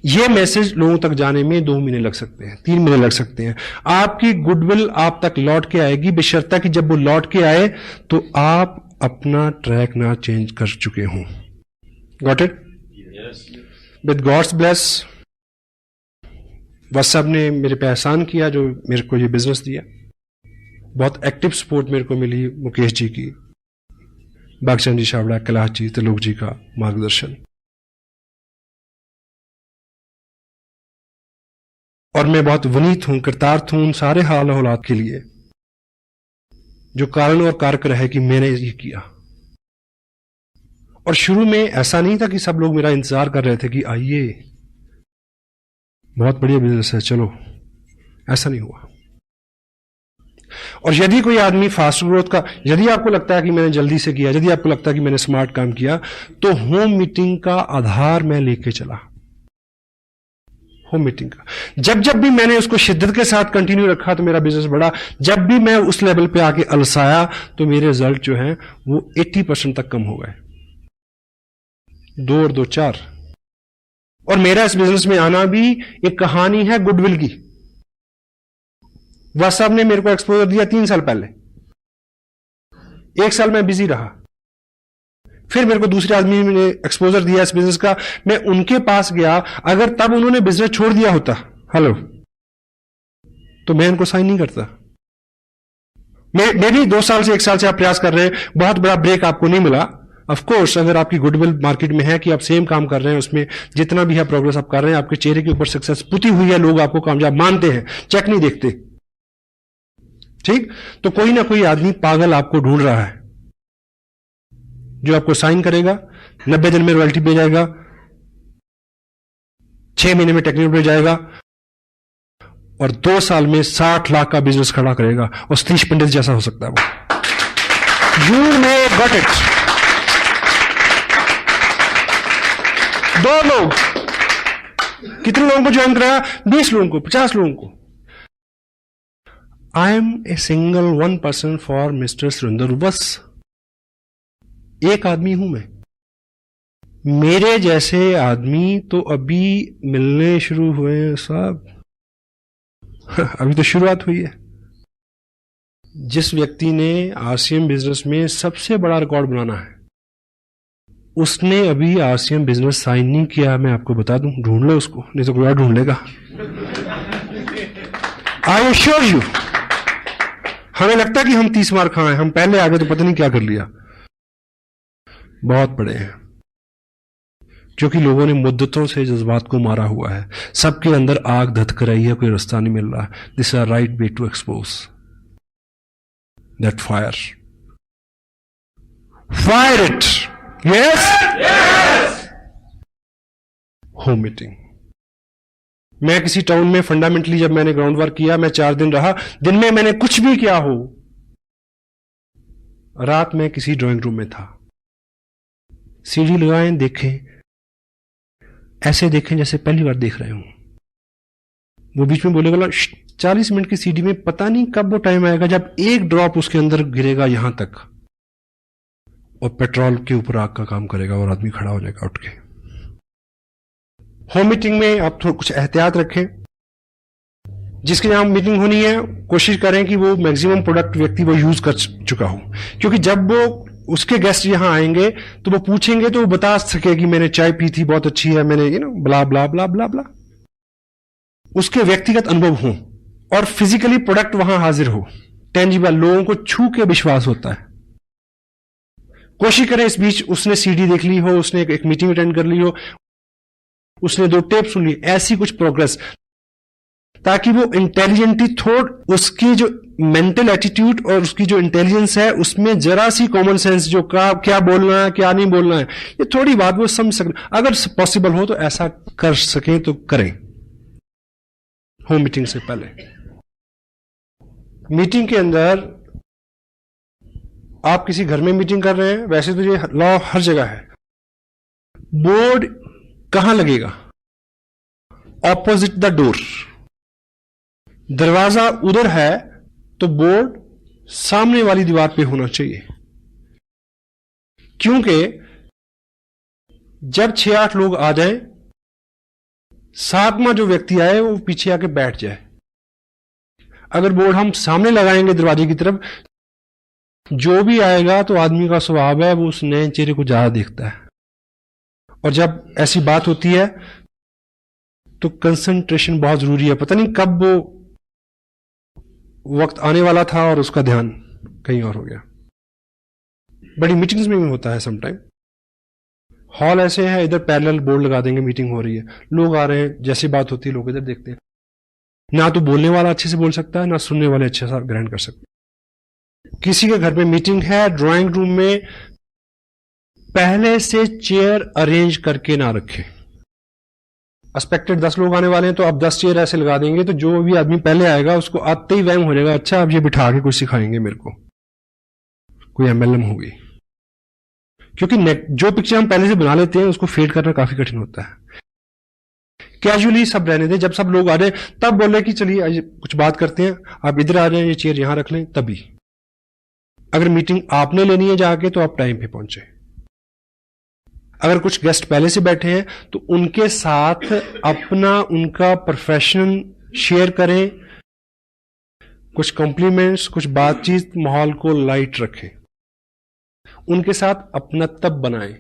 ये मैसेज लोगों तक जाने में 2 महीने लग सकते हैं, 3 महीने लग सकते हैं। आपकी गुडविल आप तक लौट के आएगी, बशर्ते कि जब वो लौट के आए तो आप अपना ट्रैक ना चेंज कर चुके हों। Got it? With God's bless, बस साहब ने मेरे पे एहसान किया जो मेरे को ये बिजनेस दिया। बहुत एक्टिव सपोर्ट मेरे को मिली मुकेश जी की, बागचंद जी छाबड़ा, कैलाश जी, त्रिलोक जी का मार्गदर्शन। और मैं बहुत विनीत हूं, कृतार्थ हूं उन सारे हाल औलाद के लिए जो कारण और कारक रहे कि मैंने ये किया। और शुरू में ऐसा नहीं था कि सब लोग मेरा इंतजार कर रहे थे कि आइए बहुत बढ़िया बिजनेस है चलो, ऐसा नहीं हुआ। और यदि कोई आदमी फास्ट ग्रोथ का, यदि आपको लगता है कि मैंने जल्दी से किया, यदि आपको लगता है कि मैंने स्मार्ट काम किया, तो होम मीटिंग का आधार मैं लेके चला। होम मीटिंग का। जब जब भी मैंने उसको शिद्दत के साथ कंटिन्यू रखा तो मेरा बिजनेस बढ़ा। जब भी मैं उस लेवल पे आके अलसाया तो मेरे रिजल्ट जो हैं वो 80% तक कम हो गए। 2 और 2 4। और मेरा इस बिजनेस में आना भी एक कहानी है गुडविल की। वह साहब ने मेरे को एक्सपोजर दिया 3 साल पहले। 1 साल मैं बिजी रहा, फिर मेरे को दूसरे आदमी ने एक्सपोजर दिया इस बिजनेस का, मैं उनके पास गया। अगर तब उन्होंने बिजनेस छोड़ दिया होता, हेलो, तो मैं उनको साइन नहीं करता। मैं भी 2 साल से 1 साल से आप प्रयास कर रहे हैं, बहुत बड़ा ब्रेक आपको नहीं मिला। ऑफ कोर्स अगर आपकी गुडविल मार्केट में है कि आप सेम काम कर रहे हैं, उसमें जितना भी है प्रोग्रेस आप कर रहे हैं, आपके चेहरे के ऊपर सक्सेस पुती हुई है, लोग आपको कामयाब मानते हैं, चेक नहीं देखते, ठीक। तो कोई ना कोई आदमी पागल आपको ढूंढ रहा है जो आपको साइन करेगा, 90 दिन में रॉयल्टी पे जाएगा, 6 महीने में टेक्निकल पे जाएगा और 2 साल में 60 लाख का बिजनेस खड़ा करेगा और सतीश पंडित जैसा हो सकता है वो। You may got it. 2 लोग, कितने लोगों को ज्वाइन कराया? 20 लोगों को, 50 लोगों को। I am a single 1 person for mister Surendra. बस एक आदमी हूं मैं। मेरे जैसे आदमी तो अभी मिलने शुरू हुए हैं साहब। अभी तो शुरुआत हुई है। जिस व्यक्ति ने आरसीएम बिजनेस में सबसे बड़ा रिकॉर्ड बनाना है, उसने अभी आरसीएम बिजनेस साइन नहीं किया। मैं आपको बता दूं, ढूंढ लो उसको, नहीं तो कोई और ढूंढ लेगा। I assure you. हमें लगता है कि हम 30 मार खाए, हम पहले आ गए तो पता नहीं क्या कर लिया। बहुत बड़े हैं, क्योंकि लोगों ने मुद्दतों से जज्बात को मारा हुआ है। सबके अंदर आग धधक रही है, कोई रास्ता नहीं मिल रहा। This are right way to expose that fire. Fire it. Yes. Home meeting. मैं किसी टाउन में फंडामेंटली जब मैंने ग्राउंड वर्क किया, मैं 4 दिन रहा। दिन में मैंने कुछ भी किया हो, रात में किसी ड्राइंग रूम में था। सीढ़ी लगाएं, देखें, ऐसे देखें जैसे पहली बार देख रहे हूं। वो बीच में बोलेगा 40 मिनट की सीढ़ी में, पता नहीं कब वो टाइम आएगा जब एक ड्रॉप उसके अंदर गिरेगा यहां तक और पेट्रोल के ऊपर आग का काम करेगा और आदमी खड़ा हो जाएगा उठ के। होम मीटिंग में आप थोड़ा कुछ एहतियात रखें। जिसके यहां मीटिंग होनी है, कोशिश करें कि वो मैक्सिमम प्रोडक्ट व्यक्ति वो यूज कर चुका हो, क्योंकि जब वो उसके गेस्ट यहां आएंगे तो वो पूछेंगे तो वो बता सके कि मैंने चाय पी थी, बहुत अच्छी है, मैंने ब्ला ब्ला ब्ला ब्ला ब्ला। उसके व्यक्तिगत अनुभव हो और फिजिकली प्रोडक्ट वहां हाजिर हो, टेंजिबल, लोगों को छू के विश्वास होता है। कोशिश करें इस बीच उसने सीडी देख ली हो, उसने एक मीटिंग अटेंड कर ली हो, उसने 2 टेप सुन ली, ऐसी कुछ प्रोग्रेस, ताकि वो इंटेलिजेंटली थोड़ा, उसकी जो मेंटल एटीट्यूड और उसकी जो इंटेलिजेंस है उसमें जरा सी कॉमन सेंस, जो क्या बोलना है क्या नहीं बोलना है, ये थोड़ी बात वो समझ सकें। अगर पॉसिबल हो तो ऐसा कर सकें तो करें होम मीटिंग से पहले। मीटिंग के अंदर आप किसी घर में मीटिंग कर रहे हैं, वैसे तो ये लॉ हर जगह है। बोर्ड कहां लगेगा? Opposite the door. दरवाजा उधर है तो बोर्ड सामने वाली दीवार पे होना चाहिए, क्योंकि जब 6-8 लोग आ जाएं, 7वां जो व्यक्ति आए वो पीछे आके बैठ जाए। अगर बोर्ड हम सामने लगाएंगे दरवाजे की तरफ, जो भी आएगा तो आदमी का स्वभाव है वो उस नए चेहरे को ज्यादा देखता है, और जब ऐसी बात होती है तो कंसंट्रेशन बहुत जरूरी है। पता नहीं कब वो वक्त आने वाला था और उसका ध्यान कहीं और हो गया। बड़ी मीटिंग्स में भी होता है समटाइम। हॉल ऐसे है, इधर पैरेलल बोर्ड लगा देंगे, मीटिंग हो रही है, लोग आ रहे हैं, जैसी बात होती है लोग इधर देखते हैं। ना तो बोलने वाला अच्छे से बोल सकता है, ना सुनने वाले अच्छे से ग्रहण कर सकते हैं। किसी के घर पे मीटिंग है, ड्राइंग रूम में पहले से चेयर अरेंज करके ना रखें। एक्सपेक्टेड 10 लोग आने वाले हैं तो अब 10 चेयर ऐसे लगा देंगे तो जो भी आदमी पहले आएगा उसको आते ही वहम हो जाएगा, अच्छा अब ये बिठा के कुछ सिखाएंगे मेरे को, कोई एमएलएम होगी। क्योंकि जो पिक्चर हम पहले से बना लेते हैं उसको फेड करना काफी कठिन होता है। कैजुअली सब रहने दें, जब सब लोग आ जाए तब बोले कि चलिए कुछ बात करते हैं, आप इधर आ जाए, ये चेयर यहां रख लें, तभी। अगर मीटिंग आपने लेनी है जाके तो आप टाइम पे पहुंचे। अगर कुछ गेस्ट पहले से बैठे हैं तो उनके साथ अपना उनका प्रोफेशन शेयर करें, कुछ कॉम्प्लीमेंट्स, कुछ बातचीत, माहौल को लाइट रखें, उनके साथ अपनत्व बनाएं।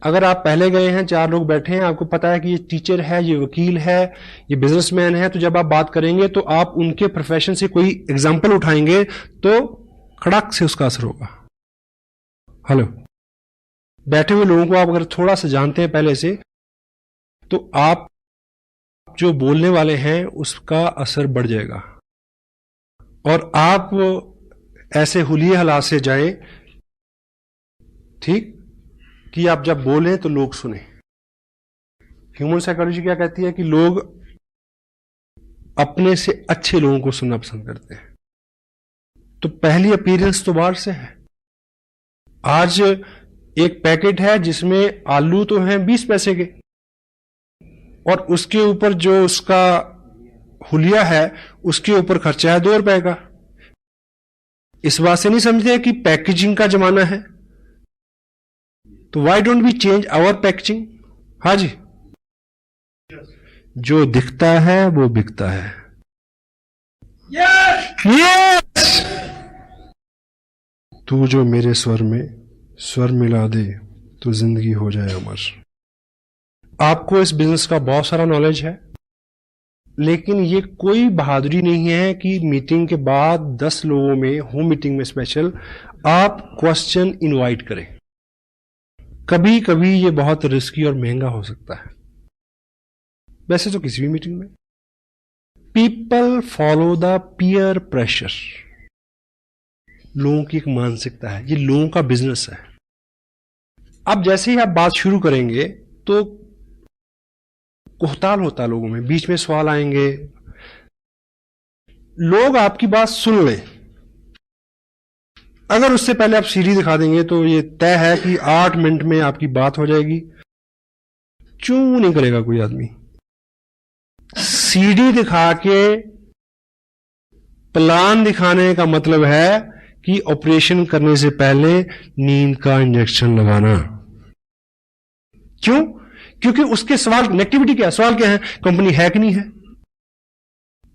अगर आप पहले गए हैं, 4 लोग बैठे हैं, आपको पता है कि ये टीचर है, ये वकील है, ये बिजनेसमैन है, तो जब आप बात करेंगे तो आप उनके प्रोफेशन से कोई एग्जाम्पल उठाएंगे तो खड़क से उसका असर होगा। हेलो, बैठे हुए लोगों को आप अगर थोड़ा सा जानते हैं पहले से, तो आप जो बोलने वाले हैं उसका असर बढ़ जाएगा और आप ऐसे हुलिये हालात से जाएं, ठीक, कि आप जब बोलें तो लोग सुने। ह्यूमन साइकोलॉजी क्या कहती है कि लोग अपने से अच्छे लोगों को सुनना पसंद करते हैं। तो पहली अपीयरेंस तो बाहर से है। आज एक पैकेट है जिसमें आलू तो हैं 20 पैसे के और उसके ऊपर जो उसका हुलिया है उसके ऊपर खर्चा है 2 रुपए का। इस बात से नहीं समझते कि पैकेजिंग का जमाना है, तो why don't we change our packaging. हाँ जी, जो दिखता है वो बिकता है। यस, तू जो मेरे स्वर में स्वर मिला दे तो जिंदगी हो जाए अमर। आपको इस बिजनेस का बहुत सारा नॉलेज है, लेकिन ये कोई बहादुरी नहीं है कि मीटिंग के बाद 10 लोगों में, होम मीटिंग में स्पेशल, आप क्वेश्चन इनवाइट करें। कभी कभी ये बहुत रिस्की और महंगा हो सकता है, वैसे तो किसी भी मीटिंग में। People follow the peer pressure, लोगों की एक मानसिकता है, ये लोगों का बिजनेस है। अब जैसे ही आप बात शुरू करेंगे तो कोहताल होता है लोगों में, बीच में सवाल आएंगे, लोग आपकी बात सुन ले। अगर उससे पहले आप सीढ़ी दिखा देंगे तो ये तय है कि 8 मिनट में आपकी बात हो जाएगी। चूं नहीं करेगा कोई आदमी। सीढ़ी दिखा के प्लान दिखाने का मतलब है कि ऑपरेशन करने से पहले नींद का इंजेक्शन लगाना। क्यों? क्योंकि उसके सवाल, नेगेटिविटी क्या है, सवाल क्या है, कंपनी है कि नहीं है,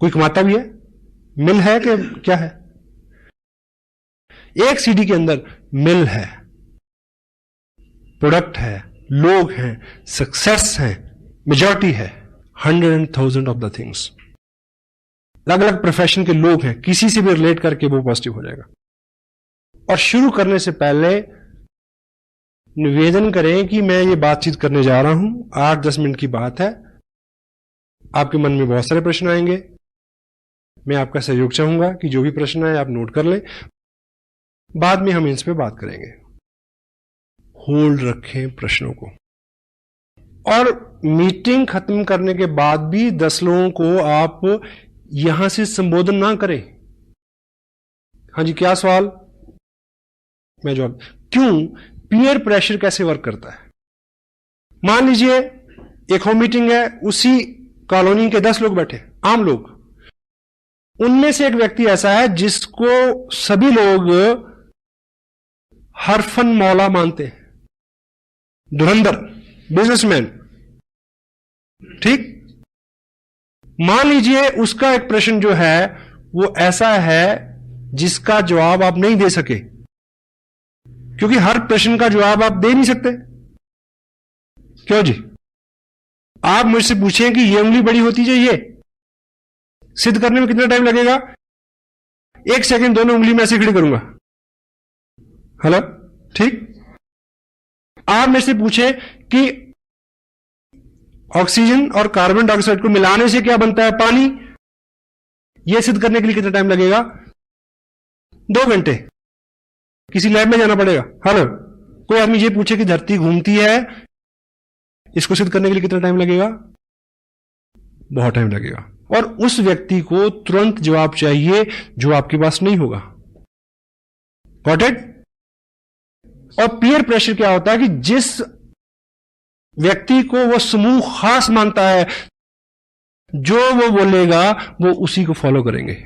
कोई कमाता भी है, मिल है कि क्या है। एक सीडी के अंदर मिल है, प्रोडक्ट है, लोग हैं, सक्सेस है, मेजॉरिटी है, 100,000 ऑफ द थिंग्स। अलग अलग प्रोफेशन के लोग हैं, किसी से भी रिलेट करके वो पॉजिटिव हो जाएगा। और शुरू करने से पहले निवेदन करें कि मैं ये बातचीत करने जा रहा हूं, 8-10 मिनट की बात है, आपके मन में बहुत सारे प्रश्न आएंगे, मैं आपका सहयोग चाहूंगा कि जो भी प्रश्न आए आप नोट कर लें, बाद में हम इस पे बात करेंगे। होल्ड रखें प्रश्नों को, और मीटिंग खत्म करने के बाद भी 10 लोगों को आप यहां से संबोधन ना करें। हाँ जी, क्या सवाल, मैं जवाब। क्यों? पीयर प्रेशर कैसे वर्क करता है। मान लीजिए एक होम मीटिंग है, उसी कॉलोनी के 10 लोग बैठे, आम लोग, उनमें से एक व्यक्ति ऐसा है जिसको सभी लोग हरफन मौला मानते हैं, धुरंधर, बिजनेसमैन, ठीक। मान लीजिए उसका एक प्रश्न जो है वो ऐसा है जिसका जवाब आप नहीं दे सके, क्योंकि हर प्रश्न का जवाब आप दे नहीं सकते। क्यों जी? आप मुझसे पूछें कि ये उंगली बड़ी होती चाहिए, सिद्ध करने में कितना टाइम लगेगा? 1 सेकंड दोनों उंगली में ऐसे खड़ी करूंगा। हेलो, ठीक। आप मेरे से पूछें कि ऑक्सीजन और कार्बन डाइऑक्साइड को मिलाने से क्या बनता है? पानी। यह सिद्ध करने के लिए कितना टाइम लगेगा? 2 घंटे। किसी लैब में जाना पड़ेगा। हेलो, कोई आदमी ये पूछे कि धरती घूमती है, इसको सिद्ध करने के लिए कितना टाइम लगेगा? बहुत टाइम लगेगा। और उस व्यक्ति को तुरंत जवाब चाहिए जो आपके पास नहीं होगा। Got it? और पीयर प्रेशर क्या होता है कि जिस व्यक्ति को वो समूह खास मानता है, जो वो बोलेगा वो उसी को फॉलो करेंगे,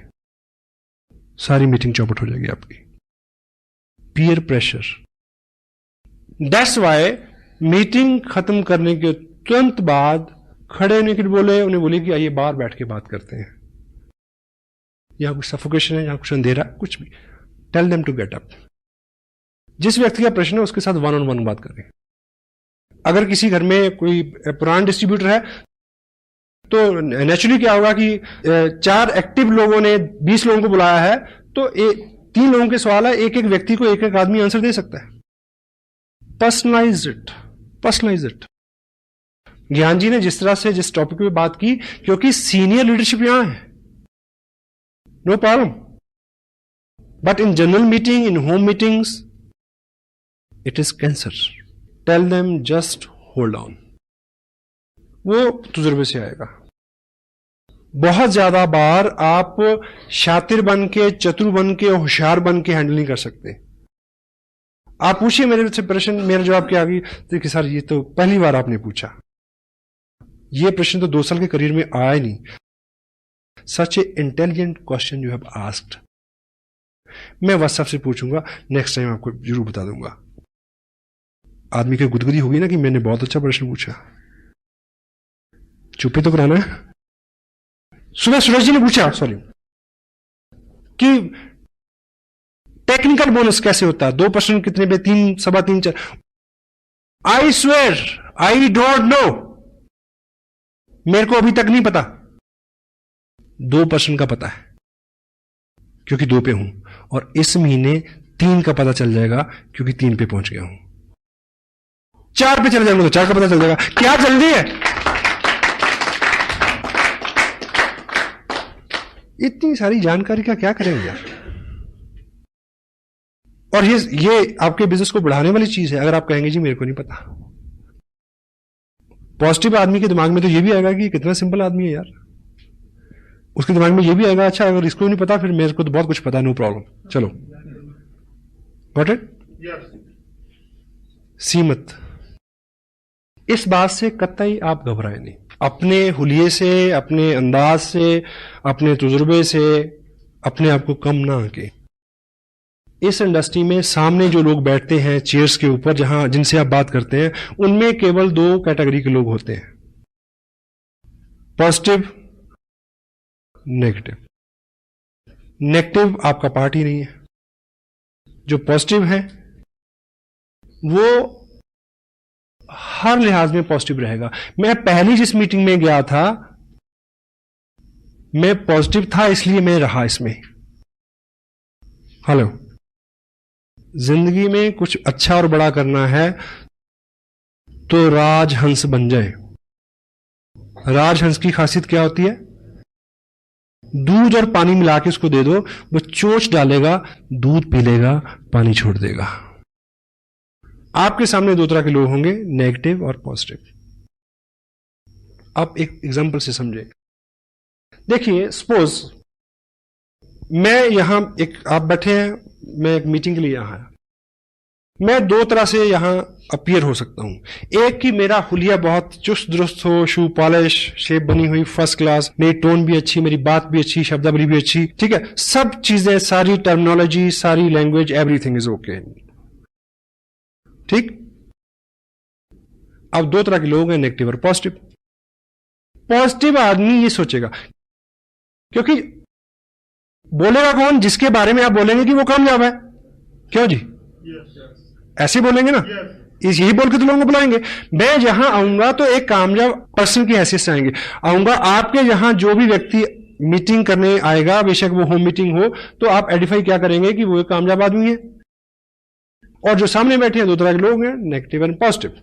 सारी मीटिंग चौपट हो जाएगी आपकी। Peer pressure. That's why meeting खत्म करने के तुरंत बाद खड़े होने के लिए बोले, उन्हें बोले कि आइए बाहर बैठ के बात करते हैं, यहां कुछ सफोकेशन है, यहां कुछ अंधेरा, कुछ भी। Tell them to get up. जिस व्यक्ति का प्रश्न है उसके साथ वन ऑन वन बात करें। अगर किसी घर में कोई पुराना डिस्ट्रीब्यूटर है तो नेचुरली क्या होगा कि 4 एक्टिव लोगों ने 20 लोगों को बुलाया है, तो 3 लोगों के सवाल है, एक एक व्यक्ति को एक एक आदमी आंसर दे सकता है। Personalize it, personalize it. Gyan ji ने जिस तरह से जिस टॉपिक पे बात की, क्योंकि सीनियर लीडरशिप यहां है, no problem, but in general meeting, in home meetings, it is cancer. Tell them just hold on. वो तजुर्बे से आएगा। बहुत ज्यादा बार आप शातिर बन के, चतुर बन के, होशियार बन के हैंडल नहीं कर सकते। आप पूछिए मेरे से प्रश्न, मेरा जवाब क्या आ गई, देखिए सर ये तो पहली बार आपने पूछा, ये प्रश्न तो 2 साल के करियर में आया ही नहीं। Such a intelligent question you have asked. मैं व्हाट्सएप से पूछूंगा, नेक्स्ट टाइम आपको जरूर बता दूंगा। आदमी की गुदगुदी होगी ना कि मैंने बहुत अच्छा प्रश्न पूछा। चुप्पी तो कराना है। सुबह सूरज जी ने पूछा, सॉरी, कि टेक्निकल बोनस कैसे होता है, 2 प्रश्न कितने पे, 3, सवा 3, 4। I swear I don't know, मेरे को अभी तक नहीं पता। 2 प्रश्न का पता है क्योंकि 2 पे हूं, और इस महीने 3 का पता चल जाएगा क्योंकि 3 पे पहुंच गया हूं। 4 पे चले जाएंगे तो 4 का पता चल जाएगा। क्या जल्दी है, इतनी सारी जानकारी का क्या करेंगे यार। और ये आपके बिजनेस को बढ़ाने वाली चीज है। अगर आप कहेंगे जी मेरे को नहीं पता, पॉजिटिव आदमी के दिमाग में तो ये भी आएगा कि कितना सिंपल आदमी है यार। उसके दिमाग में ये भी आएगा, अच्छा अगर इसको नहीं पता फिर मेरे को तो बहुत कुछ पता है, नो प्रॉब्लम, चलो। Got it? सीमत। इस बात से कतई आप घबराए नहीं। अपने हुलिये से, अपने अंदाज से, अपने तजुर्बे से अपने आप को कम ना आके। इस इंडस्ट्री में सामने जो लोग बैठते हैं चेयर्स के ऊपर, जहां जिनसे आप बात करते हैं, उनमें केवल 2 कैटेगरी के लोग होते हैं, पॉजिटिव, नेगेटिव। नेगेटिव आपका पार्ट ही नहीं है। जो पॉजिटिव है वो हर लिहाज में पॉजिटिव रहेगा। मैं पहली जिस मीटिंग में गया था, मैं पॉजिटिव था इसलिए मैं रहा इसमें। हेलो, जिंदगी में कुछ अच्छा और बड़ा करना है तो राजहंस बन जाए। राजहंस की खासियत क्या होती है? दूध और पानी मिला के उसको दे दो, वो चोंच डालेगा, दूध पी लेगा, पानी छोड़ देगा। आपके सामने 2 तरह के लोग होंगे, नेगेटिव और पॉजिटिव। आप एक एग्जांपल से समझे। देखिए, सपोज मैं यहां आप बैठे हैं, मैं एक मीटिंग के लिए यहां आया। मैं 2 तरह से यहां अपीयर हो सकता हूं। एक कि मेरा हुलिया बहुत चुस्त दुरुस्त हो, शू पॉलिश, शेप बनी हुई फर्स्ट क्लास, मेरी टोन भी अच्छी, मेरी बात भी अच्छी, शब्दावली भी अच्छी, ठीक है, सब चीजें, सारी टर्मिनोलॉजी, सारी लैंग्वेज, एवरीथिंग इज ओके, ठीक। अब 2 तरह के लोग हैं, नेगेटिव और पॉजिटिव। पॉजिटिव आदमी ये सोचेगा, क्योंकि बोलेगा कौन? जिसके बारे में आप बोलेंगे कि वो कामयाब है। क्यों जी? ऐसे बोलेंगे ना, यही बोल के तो लोगों को बुलाएंगे। मैं जहां आऊंगा तो एक कामयाब पर्सन की हैसियत से आऊंगा। आपके यहां जो भी व्यक्ति मीटिंग करने आएगा, बेशक वो होम मीटिंग हो, तो आप आइडेंटिफाई क्या करेंगे कि वो एक कामयाब आदमी है। और जो सामने बैठे हैं 2 तरह के लोग हैं, नेगेटिव एंड पॉजिटिव।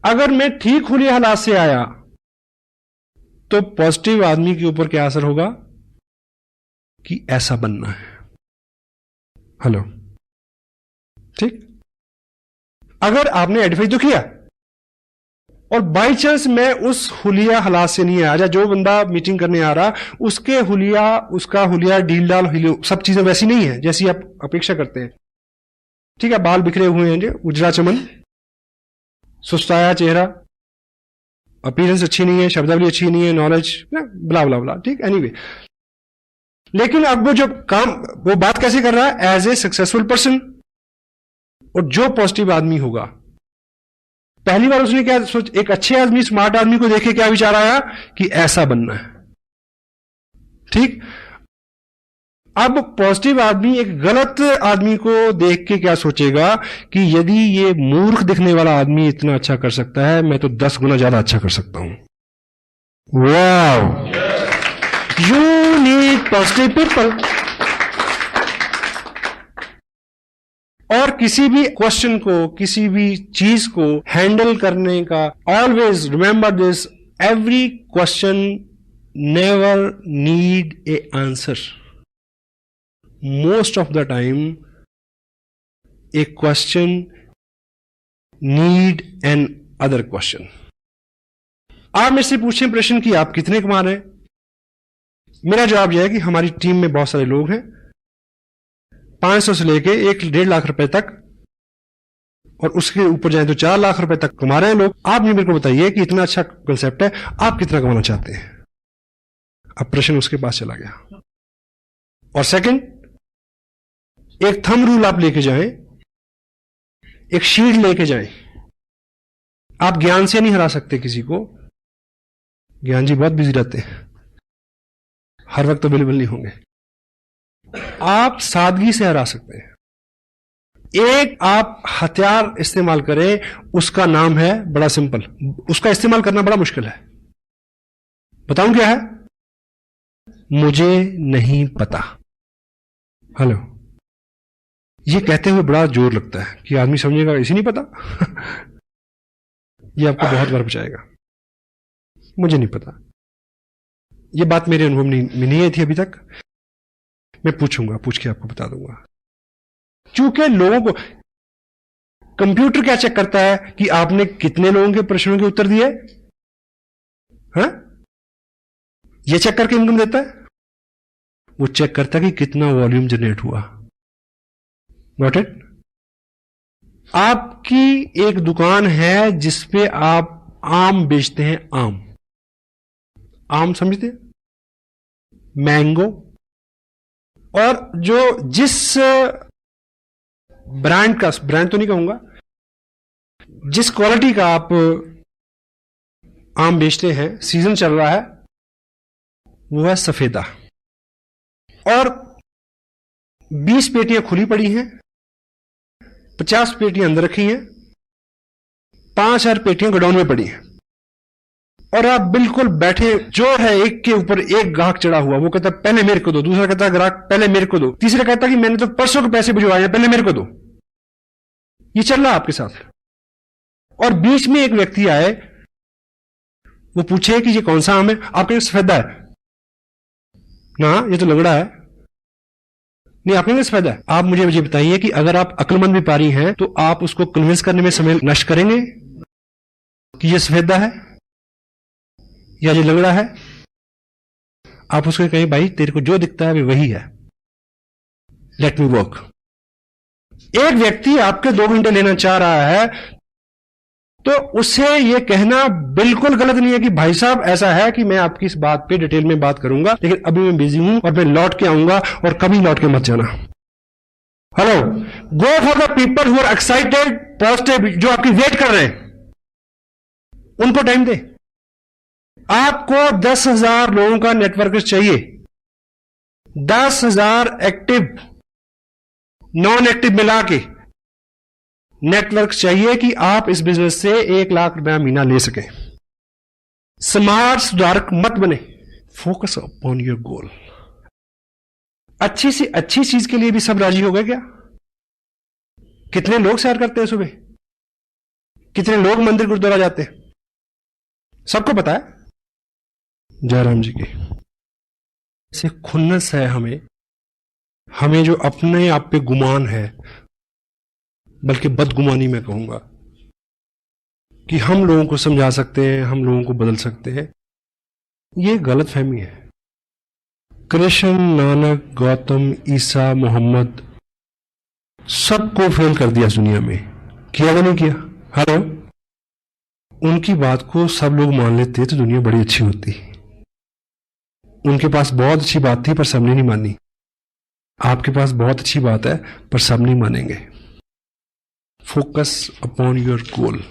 अगर मैं ठीक हुलिया हालात से आया तो पॉजिटिव आदमी के ऊपर क्या असर होगा कि ऐसा बनना है। हेलो, ठीक। अगर आपने आइडेंटिफाई तो किया और बाई चांस मैं उस हुलिया हालात से नहीं आया, या जो बंदा मीटिंग करने आ रहा उसके हुलिया, उसका हुलिया डील डाल, सब चीजें वैसी नहीं है जैसी आप अपेक्षा करते हैं, ठीक है, बाल बिखरे हुए हैं, उजरा चमन, सुस्ताया चेहरा, अपीयरेंस अच्छी नहीं है, शब्दावली अच्छी नहीं है, नॉलेज ब्ला ब्ला ब्ला, ठीक, एनीवे। लेकिन अब वो जो काम, वो बात कैसे कर रहा है? As a successful person. और जो पॉजिटिव आदमी होगा, पहली बार उसने क्या सोच, एक अच्छे आदमी, स्मार्ट आदमी को देखे क्या विचार आया कि ऐसा बनना है, ठीक। अब पॉजिटिव आदमी एक गलत आदमी को देख के क्या सोचेगा कि यदि ये मूर्ख दिखने वाला आदमी इतना अच्छा कर सकता है, मैं तो 10 गुना ज्यादा अच्छा कर सकता हूं। Wow, you need positive people. और किसी भी क्वेश्चन को, किसी भी चीज को हैंडल करने का, always remember this, every question never need A answer. Most of the time A question need an other question. आप मेरे से पूछें प्रश्न कि आप कितने कमा रहे हैं, मेरा जवाब यह है कि हमारी टीम में बहुत सारे लोग हैं, 500 से लेके 1-1.5 लाख रुपए तक, और उसके ऊपर जाए तो 4 लाख रुपए तक कमा रहे हैं लोग। आप मेरे को बताइए कि इतना अच्छा कंसेप्ट है, आप कितना कमाना चाहते हैं? अब प्रश्न उसके पास चला गया। और सेकंड, एक थंब रूल आप लेके जाएं, एक शीट लेके जाएं। आप ज्ञान से नहीं हरा सकते किसी को, ज्ञान जी बहुत बिजी रहते हैं, हर वक्त अवेलेबल नहीं होंगे। आप सादगी से हरा सकते हैं। एक आप हथियार इस्तेमाल करें, उसका नाम है, बड़ा सिंपल, उसका इस्तेमाल करना बड़ा मुश्किल है। बताऊं क्या है? मुझे नहीं पता। हेलो, ये कहते हुए बड़ा जोर लगता है कि आदमी समझेगा इसे नहीं पता। ये आपको बहुत बार बचाएगा। मुझे नहीं पता, ये बात मेरे अनुभव में नहीं आई थी अभी तक, मैं पूछूंगा, पूछ के आपको बता दूंगा। क्योंकि लोगों को कंप्यूटर क्या चेक करता है कि आपने कितने लोगों के प्रश्नों के उत्तर दिए, हाँ? ये चेक करके इनकम देता है। वो चेक करता है कि कितना वॉल्यूम जनरेट हुआ। Got it? आपकी एक दुकान है जिसपे आप आम बेचते हैं, आम समझते हैं, मैंगो, और जो जिस ब्रांड का, ब्रांड तो नहीं कहूंगा, जिस क्वालिटी का आप आम बेचते हैं, सीजन चल रहा है, वो है सफेदा। और 20 पेटियां खुली पड़ी हैं, 50 पेटियां अंदर रखी हैं, 5000 पेटियां गोडाउन में पड़ी हैं, और आप बिल्कुल बैठे, जो है एक के ऊपर एक ग्राहक चढ़ा हुआ, वो कहता पहले मेरे को दो, दूसरा कहता ग्राहक पहले मेरे को दो, तीसरा कहता कि मैंने तो परसों के पैसे भिजवाए हैं, पहले मेरे को दो। ये चल रहा है आपके साथ। और बीच में एक व्यक्ति आए, वो पूछे कि ये कौन सा आम है? आप कहेंगे सफेदा है ना, ये तो लंगड़ा है। नहीं, आप कहेंगे सफेदा है। आप मुझे ये बताइए कि अगर आप अक्लमंद व्यापारी हैं तो आप उसको कन्विंस करने में समय नष्ट करेंगे कि ये सफेदा है या ये लंगड़ा है? आप उसको कहें भाई तेरे को जो दिखता है वे वही है, लेट मी वर्क। एक व्यक्ति आपके 2 घंटे लेना चाह रहा है तो उससे यह कहना बिल्कुल गलत नहीं है कि भाई साहब ऐसा है कि मैं आपकी इस बात पे डिटेल में बात करूंगा, लेकिन अभी मैं बिजी हूं और मैं लौट के आऊंगा, और कभी लौट के मत जाना। Hello, go for the people who are excited, positive, जो आपकी वेट कर रहे हैं, उनको टाइम दे। आपको 10,000 लोगों का नेटवर्क चाहिए, 10,000 एक्टिव नॉन एक्टिव मिला के नेटवर्क चाहिए कि आप इस बिजनेस से 1 लाख रुपया महीना ले सकें। स्मार्ट सुधारक मत बने, फोकस अपॉन योर गोल। अच्छी से अच्छी चीज के लिए भी सब राजी हो गए क्या? कितने लोग सैर करते हैं सुबह, कितने लोग मंदिर गुरुद्वारा जाते हैं, सबको पता है। जयराम जी की से खुन्नस है हमें जो अपने आप पे गुमान है, बल्कि बदगुमानी मैं कहूंगा, कि हम लोगों को समझा सकते हैं, हम लोगों को बदल सकते हैं, ये गलत फहमी है। कृष्ण, नानक, गौतम, ईसा, मोहम्मद सबको फेल कर दिया दुनिया में, किया या नहीं किया? हेलो, उनकी बात को सब लोग मान लेते तो दुनिया बड़ी अच्छी होती। उनके पास बहुत अच्छी बात थी पर सबने नहीं मानी। आपके पास बहुत अच्छी बात है पर सब नहीं मानेंगे। Focus upon your goal.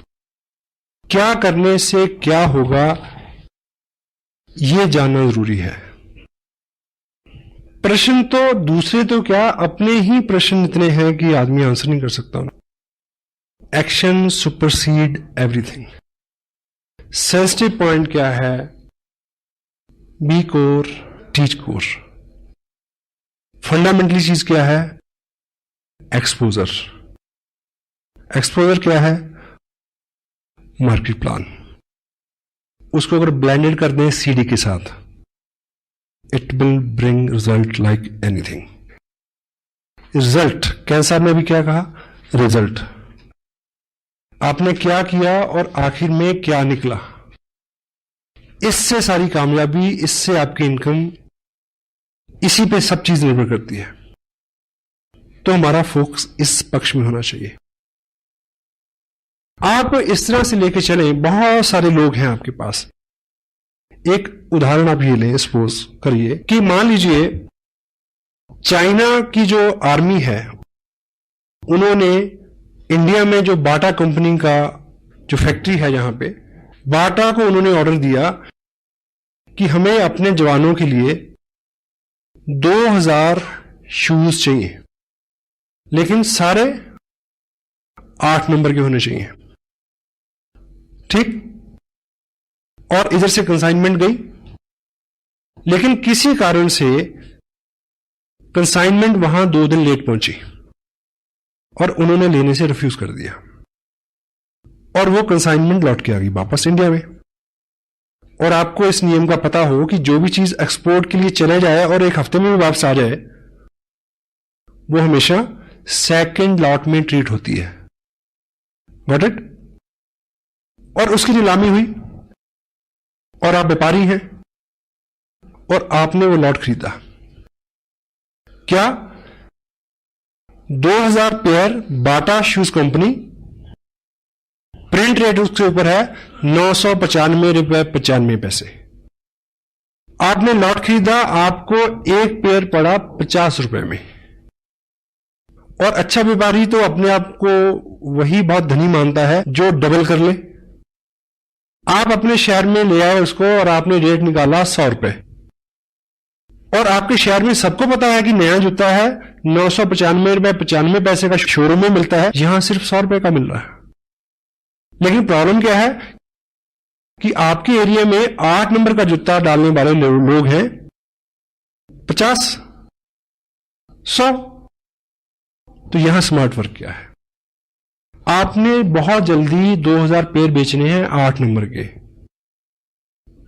क्या करने से क्या होगा यह जानना जरूरी है। प्रश्न तो दूसरे तो क्या, अपने ही प्रश्न इतने हैं कि आदमी आंसर नहीं कर सकता। Action supersede everything. Sensitive point क्या है? Be core, teach core. Fundamentally चीज क्या है? एक्सपोजर। एक्सपोजर क्या है? Market plan. उसको अगर ब्लेंडेड कर दें सीडी के साथ, it will bring result like anything. Result, cancer में भी क्या कहा? रिजल्ट। आपने क्या किया और आखिर में क्या निकला, इससे सारी कामयाबी, इससे आपकी इनकम, इसी पे सब चीज निर्भर करती है। तो हमारा फोकस इस पक्ष में होना चाहिए। आप इस तरह से लेके चलें, बहुत सारे लोग हैं आपके पास। एक उदाहरण आप ये लें, सपोज करिए कि मान लीजिए चाइना की जो आर्मी है, उन्होंने इंडिया में जो बाटा कंपनी का जो फैक्ट्री है, यहां पे बाटा को उन्होंने ऑर्डर दिया कि हमें अपने जवानों के लिए 2000 शूज चाहिए, लेकिन सारे 8 नंबर के होने चाहिए। ठीक। और इधर से कंसाइनमेंट गई, लेकिन किसी कारण से कंसाइनमेंट वहां 2 दिन लेट पहुंची और उन्होंने लेने से रिफ्यूज कर दिया, और वो कंसाइनमेंट लौट के आ गई वापस इंडिया में। और आपको इस नियम का पता हो कि जो भी चीज एक्सपोर्ट के लिए चले जाए और 1 हफ्ते में वापस आ जाए, वो हमेशा सेकंड लॉट में ट्रीट होती है। Got it? और उसकी नीलामी हुई और आप व्यापारी हैं और आपने वो लॉट खरीदा। क्या? 2000 पेयर बाटा शूज कंपनी, प्रिंट रेट उसके ऊपर है 995 रुपए 95 पैसे। आपने लॉट खरीदा, आपको एक पेयर पड़ा 50 रुपए में। और अच्छा व्यापारी तो अपने आप को वही बहुत धनी मानता है जो डबल कर ले। आप अपने शहर में ले आए उसको और आपने रेट निकाला 100 रुपए, और आपके शहर में सबको पता है कि नया जूता है 995 रुपए 95 पैसे का शोरूम में मिलता है, यहां सिर्फ 100 रुपए का मिल रहा है। लेकिन प्रॉब्लम क्या है कि आपके एरिया में 8 नंबर का जूता डालने वाले लोग हैं 50, 100। तो यहां स्मार्ट वर्क क्या है? आपने बहुत जल्दी 2000 पेयर बेचने हैं 8 नंबर के।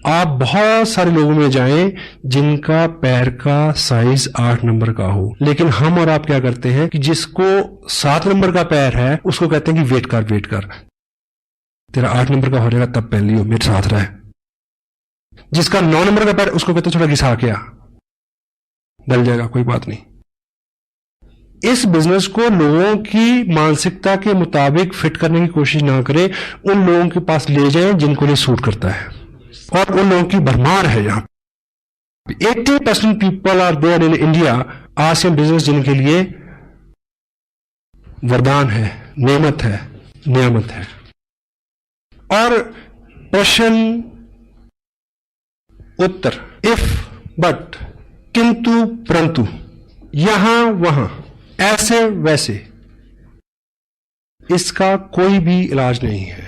आप बहुत सारे लोगों में जाएं जिनका पैर का साइज 8 नंबर का हो, लेकिन हम और आप क्या करते हैं कि जिसको 7 नंबर का पैर है उसको कहते हैं कि वेट कर, तेरा 8 नंबर का हो जाएगा तब पहन लियो, मेरे साथ रहे। जिसका 9 नंबर का पैर, उसको कहते थोड़ा घिसा के आ, डल जाएगा, कोई बात नहीं। इस बिजनेस को लोगों की मानसिकता के मुताबिक फिट करने की कोशिश ना करें, उन लोगों के पास ले जाएं जिनको ये सूट करता है, और उन लोगों की भरमार है। यहां 80% people are there in India Asian business, जिनके लिए वरदान है, नेमत है, नियामत है। और प्रश्न उत्तर, इफ, बट, किंतु, परंतु, यहां वहां, ऐसे वैसे, इसका कोई भी इलाज नहीं है।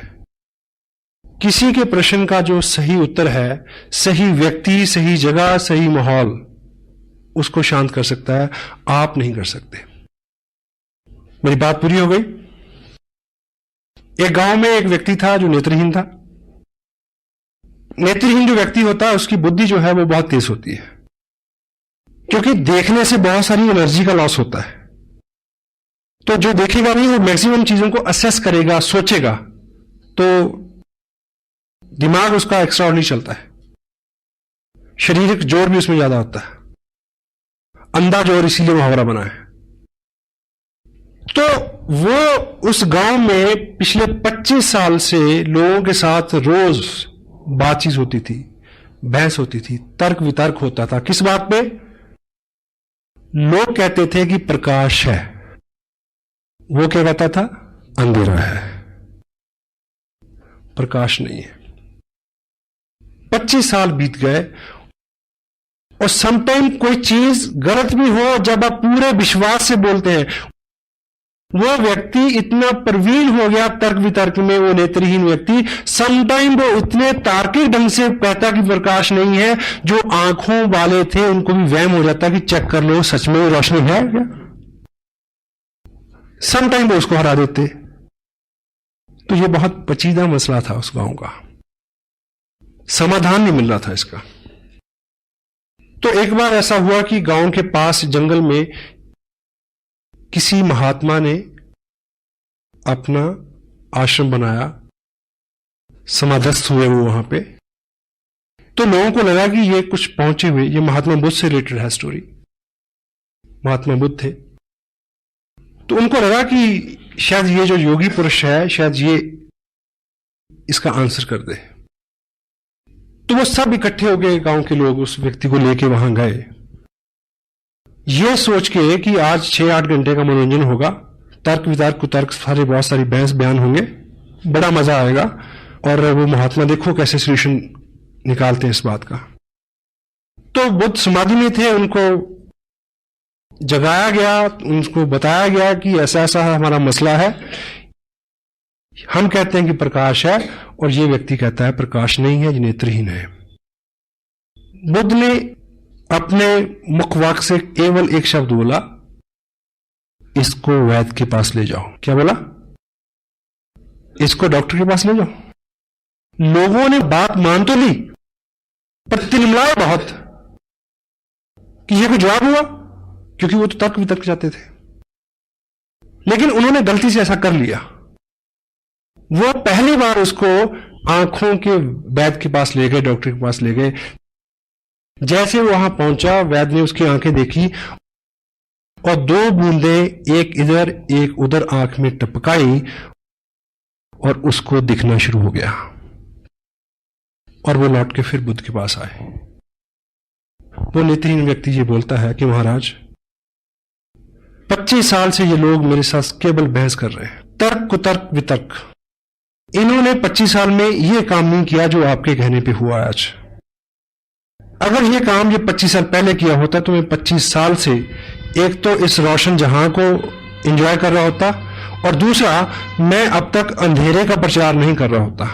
किसी के प्रश्न का जो सही उत्तर है, सही व्यक्ति, सही जगह, सही माहौल उसको शांत कर सकता है, आप नहीं कर सकते। मेरी बात पूरी हो गई? एक गांव में एक व्यक्ति था जो नेत्रहीन था। नेत्रहीन जो व्यक्ति होता है उसकी बुद्धि जो है वो बहुत तेज होती है, क्योंकि देखने से बहुत सारी एनर्जी का लॉस होता है। तो जो देखेगा नहीं वो मैक्सिमम चीजों को असेस करेगा, सोचेगा, तो दिमाग उसका एक्स्ट्रा ऑर्डिनरी चलता है। शारीरिक जोर भी उसमें ज्यादा होता है, अंधा जोर, इसीलिए मुहावरा बना है। तो वो उस गांव में पिछले 25 साल से लोगों के साथ रोज बातचीत होती थी, बहस होती थी, तर्क वितर्क होता था। किस बात पे? लोग कहते थे कि प्रकाश है, वो क्या कहता था? अंधेरा है, प्रकाश नहीं है। 25 साल बीत गए और समटाइम कोई चीज गलत भी हो, जब आप पूरे विश्वास से बोलते हैं, वो व्यक्ति इतना प्रवीण हो गया तर्क वितर्क में, वो नेत्रहीन व्यक्ति, समटाइम वो इतने तार्किक ढंग से कहता कि प्रकाश नहीं है, जो आंखों वाले थे उनको भी वहम हो जाता कि चेक कर लो सच में रोशनी है क्या। समटाइम वो उसको हरा देते। तो ये बहुत पेचीदा मसला था उस गांव का, समाधान नहीं मिल रहा था इसका। तो एक बार ऐसा हुआ कि गांव के पास जंगल में किसी महात्मा ने अपना आश्रम बनाया, समाधस्थ हुए वो वहां पे। तो लोगों को लगा कि ये कुछ पहुंचे हुए, ये महात्मा बुद्ध से रिलेटेड है स्टोरी, महात्मा बुद्ध थे। तो उनको लगा कि शायद ये जो योगी पुरुष है, शायद ये इसका आंसर कर दे। तो वो सब इकट्ठे हो गए, गांव के लोग उस व्यक्ति को लेके वहां गए, ये सोच के कि आज 6-8 घंटे का मनोरंजन होगा, तर्क वितर्क कुतर्क सारे, बहुत सारी बहस बयान होंगे, बड़ा मजा आएगा, और वो महात्मा देखो कैसे सोल्यूशन निकालते हैं इस बात का। तो बुद्ध समाधि में थे, उनको जगाया गया, उनको बताया गया कि ऐसा ऐसा हमारा मसला है, हम कहते हैं कि प्रकाश है और ये व्यक्ति कहता है प्रकाश नहीं है, ये नेत्रहीन है। बुद्ध ने अपने मुखवाक से केवल एक शब्द बोला, इसको वैद्य के पास ले जाओ। क्या बोला? इसको डॉक्टर के पास ले जाओ। लोगों ने बात मान तो ली, पर तिलमिलाए बहुत कि यह कोई जवाब हुआ, क्योंकि वो तो तर्क वितर्क चाहते थे। लेकिन उन्होंने गलती से ऐसा कर लिया। वो पहली बार उसको आंखों के वैद्य के पास ले गए, डॉक्टर के पास ले गए। जैसे वो वहां पहुंचा, वैद्य ने उसकी आंखें देखी और 2 बूंदें एक इधर एक उधर आंख में टपकाई और उसको दिखना शुरू हो गया। और वो लौट के फिर बुद्ध के पास आए। वो नेत्रहीन व्यक्ति ये बोलता है कि महाराज, 25 साल से ये लोग मेरे साथ केवल बहस कर रहे हैं, तर्क कुतर्क वितर्क। इन्होंने 25 साल में ये काम नहीं किया जो आपके कहने पे हुआ आज। अगर ये काम ये 25 साल पहले किया होता तो मैं 25 साल से एक तो इस रोशन जहां को एंजॉय कर रहा होता, और दूसरा मैं अब तक अंधेरे का प्रचार नहीं कर रहा होता।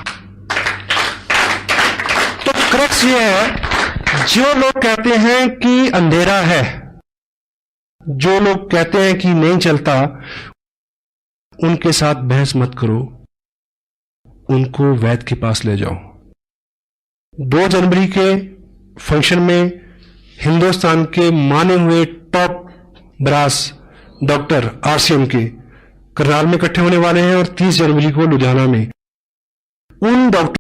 तो क्रक्स ये है, जो लोग कहते हैं कि अंधेरा है, जो लोग कहते हैं कि नहीं चलता, उनके साथ बहस मत करो, उनको वैद्य के पास ले जाओ। 2 जनवरी के फंक्शन में हिंदुस्तान के माने हुए टॉप ब्रास डॉक्टर आरसीएम के करनाल में इकट्ठे होने वाले हैं, और 30 जनवरी को लुधियाना में उन डॉक्टर